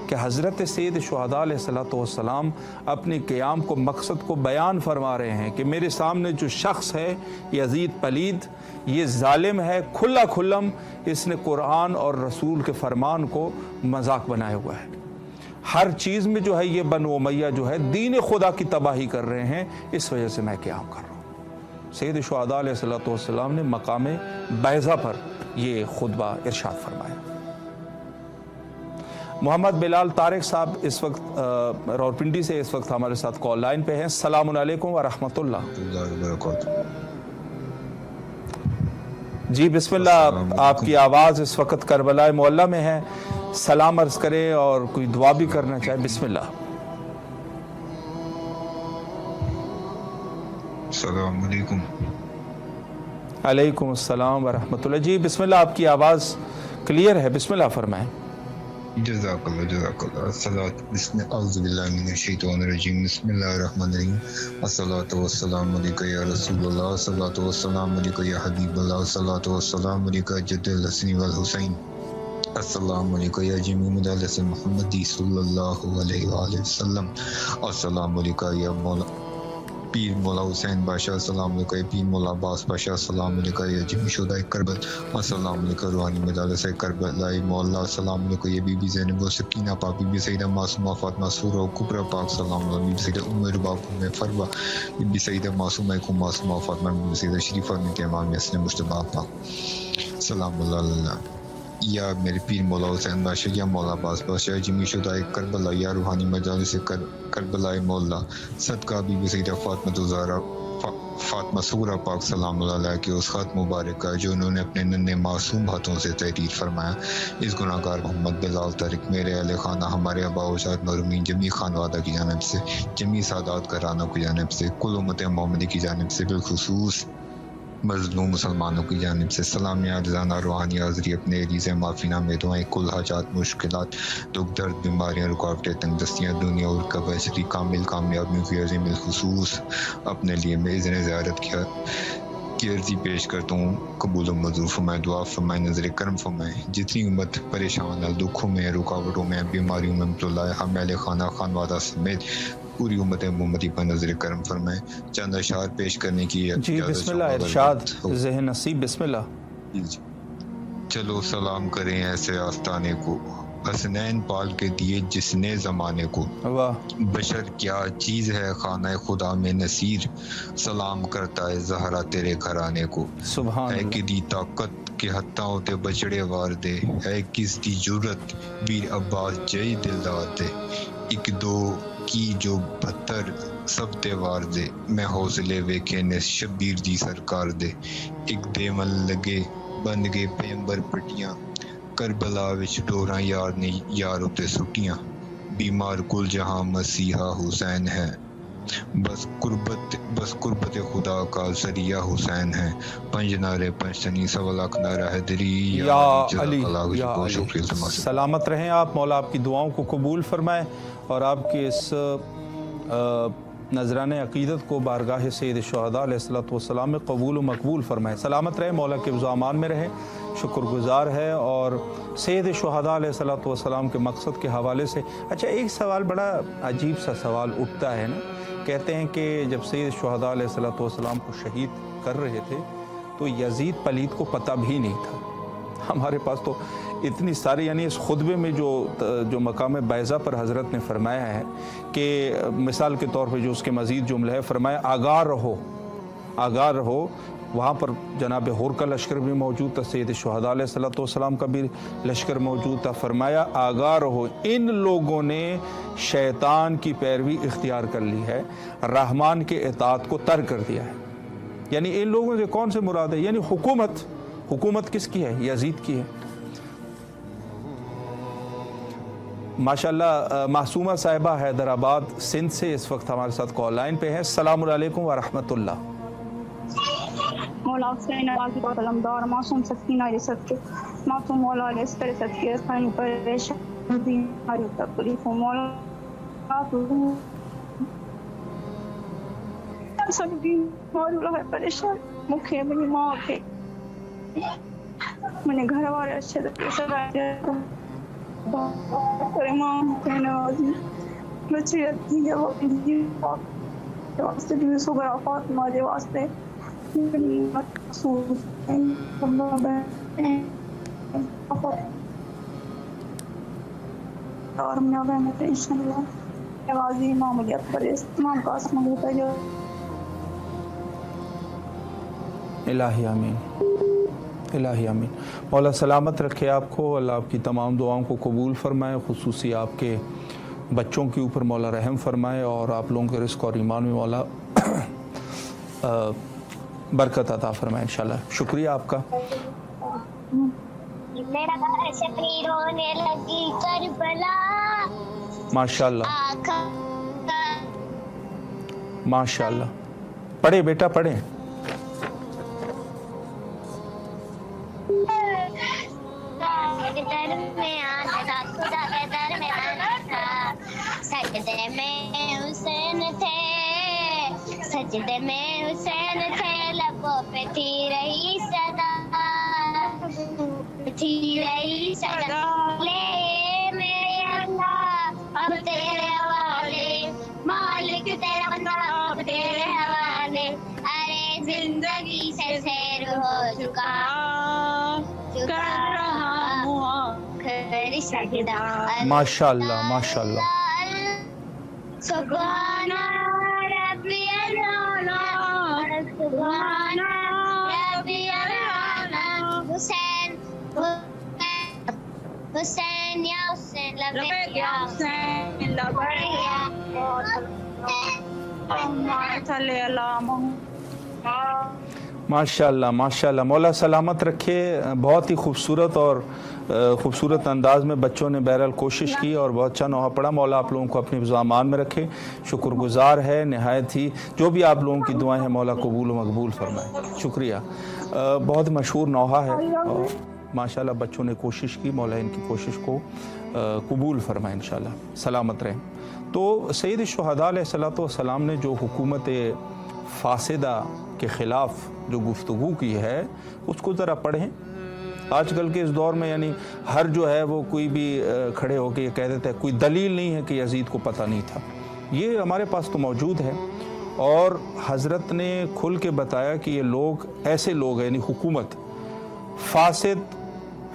کہ حضرت سید شہداء علیہ الصلوۃ والسلام اپنے قیام کو مقصد کو بیان فرما رہے ہیں کہ میرے سامنے جو شخص ہے یزید پلید، یہ ظالم ہے، کھلا کھلم اس نے قرآن اور رسول کے فرمان کو مذاق بنایا ہوا ہے، ہر چیز میں جو ہے یہ بنو امیہ جو ہے دین خدا کی تباہی کر رہے ہیں، اس وجہ سے میں قیام کر رہا ہوں۔ سید شہداء علیہ الصلوۃ والسلام نے مقام بیضہ پر یہ خطبہ ارشاد فرمایا۔ محمد بلال طارق صاحب اس وقت راولپنڈی سے اس وقت ہمارے ساتھ کال لائن پہ ہیں۔ السلام علیکم ورحمۃ اللہ۔ جی بسم اللہ، آپ کی آواز اس وقت کربلا معلیٰ میں ہے، سلام عرض کریں اور کوئی دعا بھی کرنا چاہے، بسم اللہ۔ السلام علیکم۔ علیکم السلام ورحمۃ اللہ۔ جی بسم اللہ، آپ کی آواز کلیئر ہے، بسم اللہ فرمائیں۔ جزاک اللہ۔ اعوذ باللہ من الشیطان الرجیم، بسم اللہ الرحمن الرحیم۔ الصلاۃ والسلام علیکہ یا رسول اللہ، الصلاۃ والسلام علیکہ یا حبیب اللہ، الصلاۃ والسلام علیکہ جد الحسن والحسین، السلام علیکہ یا جمیع مدلس محمدی صلی اللہ علیہ وآلہ وسلم، السلام علیکہ یا مولا پیر مولا حسین بادشاہ، السلام علیکہ یا پیر مولا عباس بادشاہ، السلام علیکہ یا جمیع شہداء کربل، السلام علیکہ روحانی مدارس کربلا مولا، السلام علیکہ یا بی بی زینب و سکینہ پاک، بی بی سیدہ معصومہ فاطمہ سورہ و کبریٰ پاک، السلام علیکہ بی بی سیدہ ام رباب ام فروا، بی بی سیدہ معصومہ کو معصومہ فاطمہ، بی بی سیدہ شریفہ بنت امام حسن مجتبیٰ پاک، السلام علیہ یا میرے پیر مولا حسین بادشاہ، یا مولا عباس بادشاہ، جمیع شہداء کربلا، یا روحانی مجالس کربلا مولا، صدقہ بی بی سیدہ فاطمہ الزہرا فاطمہ سورہ پاک، سلام علیہ کے اس خط مبارکہ جو انہوں نے اپنے ننھے معصوم ہاتھوں سے تحریر فرمایا۔ اس گناہ گار محمد بلال طارق، میرے اہل خانہ، ہمارے آبا و اجداد مرحومین، جمیع خانوادہ کی جانب سے، جمیع سادات گھرانوں کی جانب سے، کل امت محمدی کی جانب سے، بالخصوص مظلوم مسلمانوں کی جانب سے سلامیہ رضانہ روحانی حاضری، اپنے عریض معافی نامے دعائیں، کل حاجات مشکلات دکھ درد بیماریاں رکاوٹیں تنگ دستیاں دنیا اور قبضی کامل کامیابیوں کی عظیم بالخصوص اپنے لیے میں اذن زیارت کی عرضی پیش کرتا ہوں، قبول و منظور فرمائے، دعا فرمائے، نظر کرم فرمائے۔ جتنی امت پریشان ہے، دکھوں میں، رکاوٹوں میں، بیماریوں میں مبتلا ہے، ہم اہل خانہ خانوادہ سمیت پوری امت محمدی پر نظر کرم فرمائے۔ چند اشعار پیش کرنے کی جی بسم اللہ، ارشاد ذہن نصیب، بسم اللہ۔ چلو سلام کریں ایسے آستانے کو، حسنین پال کے دیے جس نے زمانے کو، بشر کیا چیز ہے خانہ خدا میں نصیر، سلام کرتا ہے زہرا تیرے گھرانے کو، سبحان ہے کہ دی طاقت کے ہتھاں ہوتے بچڑے وار دے، ہے کس دی جرت ویر عباس جئی دلدار دے، ایک دو کی جو بہتر سب تے وار دے، میں حوصلے ویکھے نے شبیر دی سرکار دے، ایک دے من لگے بند گئے پیمبر پٹیاں، کربلا وچ ڈوراں یار نے یار اتے سٹیاں، بیمار کل جہاں مسیحا حسین ہے، بس قربت خدا کا ذریعہ حسین ہے، پنج نعرے پنجتنی سوا لاکھ نعرہ حیدری، یا علی یا علی۔ سلامت رہیں آپ، مولا آپ کی دعاؤں کو قبول فرمائے اور آپ کی اس نذران عقیدت کو بارگاہ سید شہداء علیہ الصلوۃ والسلام میں قبول و مقبول فرمائے۔ سلامت رہے، مولا کے حفظ و امان میں رہے، شکر گزار ہے۔ اور سید شہداء علیہ الصلوۃ والسلام کے مقصد کے حوالے سے اچھا ایک سوال، بڑا عجیب سا سوال اٹھتا ہے نا، کہتے ہیں کہ جب سید شہداء علیہ الصلوۃ والسلام کو شہید کر رہے تھے تو یزید پلید کو پتہ بھی نہیں تھا۔ ہمارے پاس تو اتنی ساری، یعنی اس خطبے میں جو مقام بیضہ پر حضرت نے فرمایا ہے کہ مثال کے طور پہ جو اس کے مزید جملہ ہے، فرمایا آگاہ رہو وہاں پر جناب ہور کا لشکر بھی موجود تھا، سید شہداء علیہ السلام کا بھی لشکر موجود تھا. فرمایا آگاہ رہو، ان لوگوں نے شیطان کی پیروی اختیار کر لی ہے، رحمان کے اطاعت کو ترک کر دیا ہے. یعنی ان لوگوں سے کون سے مراد ہے؟ یعنی حکومت کس کی ہے؟ یزید کی ہے. ماشاءاللہ معصومہ صاحبہ حیدرآباد سندھ سے اس وقت ہمارے ساتھ کال لائن پہ ہیں. السلام علیکم ورحمۃ اللہ. مولا حسین کی بہت علمدار معصوم سکینہ رسد کے معصوم مولا علیہ السلام کے خان پریشان ہماری تکلیف مولا سب دین مولا ہے پریشان مکھے میری ماں کے میں نے گھر والے اچھے سے سراتے ماں کے نوازی بچے اپنی جگہ واسطے بھی صبح فاطمہ کے واسطے اور میں ٹینشن نوازی امام علی اکبر تمام قاسم ہوتا ہے جو الہی آمین، الہی آمین. مولا سلامت رکھے آپ کو، اللہ آپ کی تمام دعاؤں کو قبول فرمائے، خصوصی آپ کے بچوں کے اوپر مولا رحم فرمائے، اور آپ لوگوں کے رزق اور ایمان میں مولا برکت عطا فرمائے انشاءاللہ. شکریہ آپ کا. ماشاءاللہ ماشاءاللہ. پڑھے بیٹا پڑھیں. سجدے میں حسین تھے، لبوں پہ تھی رہی صدا لے میرے اللہ اب تیرے حوالے، مالک تیرا بندہ اب تیرے حوالے. ارے زندگی سے سیر ہو چکا کر رہا ہوں آخری سجدہ. ماشاءاللہ ماشاءاللہ. سبحان ربی الاعلی سبحان ربی الاعلی. حسین حسین یا حسین لبیک یا حسین لبیک یا ماشاءاللہ ماشاءاللہ. مولا سلامت رکھے. بہت ہی خوبصورت اور خوبصورت انداز میں بچوں نے بہرحال کوشش کی اور بہت اچھا نوحہ پڑھا. مولا آپ لوگوں کو اپنی امان میں رکھے. شکر گزار ہے نہایت ہی. جو بھی آپ لوگوں کی دعائیں ہیں مولا قبول و مقبول فرمائے. شکریہ. بہت مشہور نوحہ ہے اور ماشاءاللہ بچوں نے کوشش کی. مولا ان کی کوشش کو قبول فرمائے انشاءاللہ. سلامت رہیں. تو سید الشہداء علیہ السلام نے جو حکومت فاسدہ کے خلاف جو گفتگو کی ہے اس کو ذرا پڑھیں. آج کل کے اس دور میں یعنی ہر جو ہے وہ کوئی بھی کھڑے ہو کے یہ کہہ دیتا ہے کوئی دلیل نہیں ہے کہ یزید کو پتہ نہیں تھا. یہ ہمارے پاس تو موجود ہے اور حضرت نے کھل کے بتایا کہ یہ لوگ ایسے لوگ ہیں، یعنی حکومت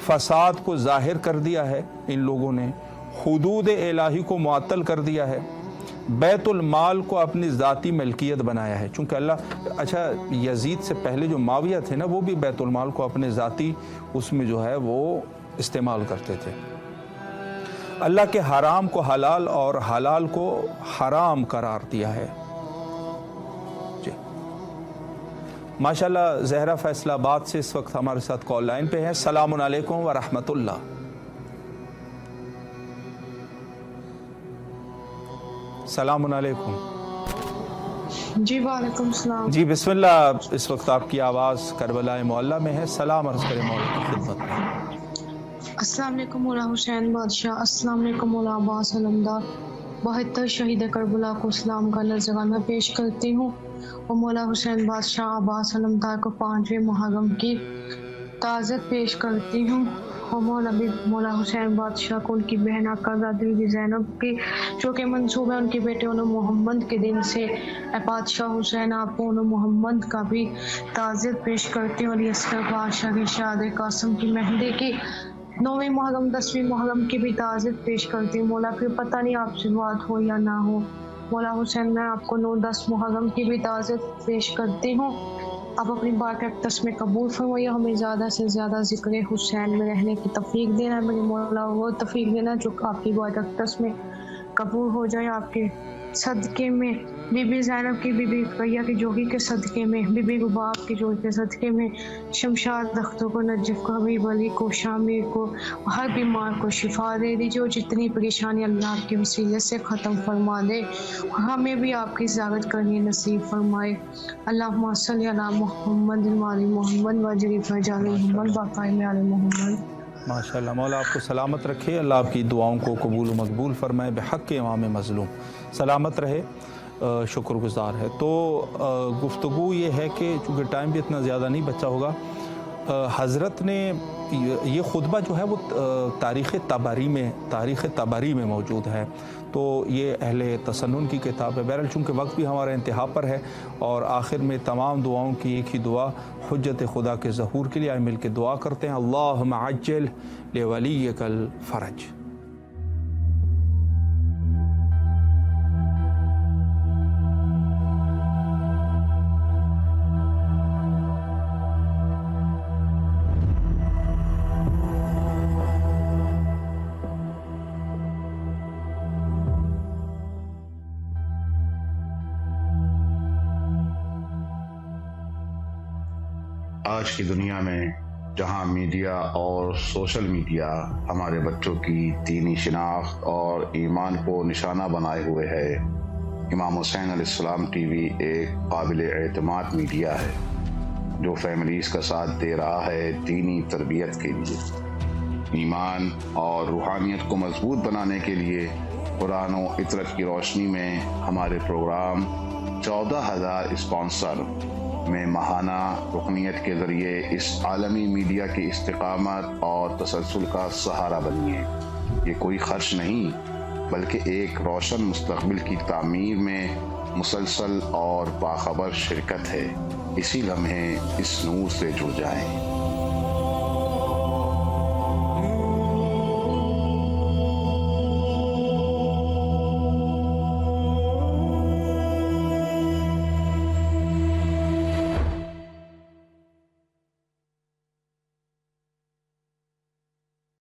فساد کو ظاہر کر دیا ہے. ان لوگوں نے حدود الہی کو معطل کر دیا ہے، بیت المال کو اپنی ذاتی ملکیت بنایا ہے. چونکہ اچھا یزید سے پہلے جو معاویہ تھے نا وہ بھی بیت المال کو اپنے ذاتی اس میں جو ہے وہ استعمال کرتے تھے. اللہ کے حرام کو حلال اور حلال کو حرام قرار دیا ہے. جی ماشاءاللہ. زہرا فیصل آباد سے اس وقت ہمارے ساتھ کال لائن پہ ہیں. السلام علیکم ورحمۃ اللہ. السلام علیکم. جی وعلیکم السلام. جی بسم اللہ. اس وقت آپ کی آواز کربلا معلیٰ میں ہے. سلام عرض کریں مولا کی خدمت میں. السلام علیکم مولا حسین بادشاہ. السلام علیکم مولا عباس علمدار. 72 شہید کربلا کو اسلام کا نذرانہ پیش کرتی ہوں اور مولا حسین بادشاہ عباس علمدار کو 5ویں محرم کی تعزیت پیش کرتی ہوں اور مولا حسین بادشاہ کو ان کی بہن آقا بی زینب کی جو کہ منسوب ہے ان کے بیٹے انو محمد کے دن سے اے بادشاہ حسین آپ کو انو محمد کا بھی تعزیت پیش کرتی ہوں. علی اصغر بادشاہ کی شاد قاسم کی مہندی کی 9ویں محرم 10ویں محرم کی بھی تعزیت پیش کرتی ہوں. مولا پھر پتہ نہیں آپ سے بات ہو یا نہ ہو. مولا حسین میں آپ کو 9-10 محرم کی بھی تعزیت پیش کرتی ہوں. आप अपनी बारकत में कबूल फरमाइए। हमें ज़्यादा से ज़्यादा ज़िक्र हुसैन में रहने की तौफीक देना मेरे मौला, वो तौफीक देना जो आपकी बारकत में कबूल हो जाए। आपके सदक़े में बीबी ज़ैनब की, बीबी रुक़ैया की जोगी के सदक़े में, बीबी रुबाब की जोगी के सदक़े में, शमशाद दख्तों को, नजफ को, हबीब अली को, शामिर को, हर बीमार को शिफा दे दीजिए और जितनी परेशानी अल्लाह आपके वसीले से ख़त्म फरमा दे। हमें भी आपकी ज़ियारत करनी नसीब फरमाए। अल्लाहुम्मा सल्ली अला मुहम्मद व आलि मुहम्मद वजरी फजाल मुहम्मद बाक़ाइम आलि मुहम्मद। माशाअल्लाह, मौला आपको सलामत रखे, अल्लाह आपकी दुआओं को कबूल मकबूल फरमाए। बेहक़ इमाम मज़लूम सलामत रहे, शुक्रगुज़ार है। तो गुफ्तगू ये है कि चूँकि टाइम भी इतना ज़्यादा नहीं बचा होगा, हज़रत ने ये ख़ुतबा जो है वो तारीख़ तबरी में मौजूद है। तो ये अहले तसन्नुन की किताब है। बहरहाल चूँकि वक्त भी हमारा इंतहा पर है और आखिर में तमाम दुआओं की एक ही दुआ हुज्जत खुदा के ज़हूर के लिए आए मिल के दुआ करते हैं, अल्लाहुम्मा अज्जिल लिवलिय्यकल फ़रज। आज की दुनिया में जहां मीडिया और सोशल मीडिया हमारे बच्चों की दीनी शिनाख्त और ईमान को निशाना बनाए हुए है, इमाम हुसैन अलैहिस्सलाम टीवी एक काबिल एतमाद मीडिया है जो फैमिलीज़ का साथ दे रहा है दीनी तरबियत के लिए। ईमान और रूहानियत को मजबूत बनाने के लिए कुरान और इतरत की रोशनी में हमारे प्रोग्राम 14,000 स्पॉन्सर में माहाना रुकनियत के ज़रिए इस आलमी मीडिया की इस्तिकामत और तसलसल का सहारा बनिए। ये कोई खर्च नहीं बल्कि एक रोशन मुस्तक़बिल की तामीर में मुसलसल और बाखबर शिरकत है। इसी लम्हे इस नूर से जुड़ जाएं।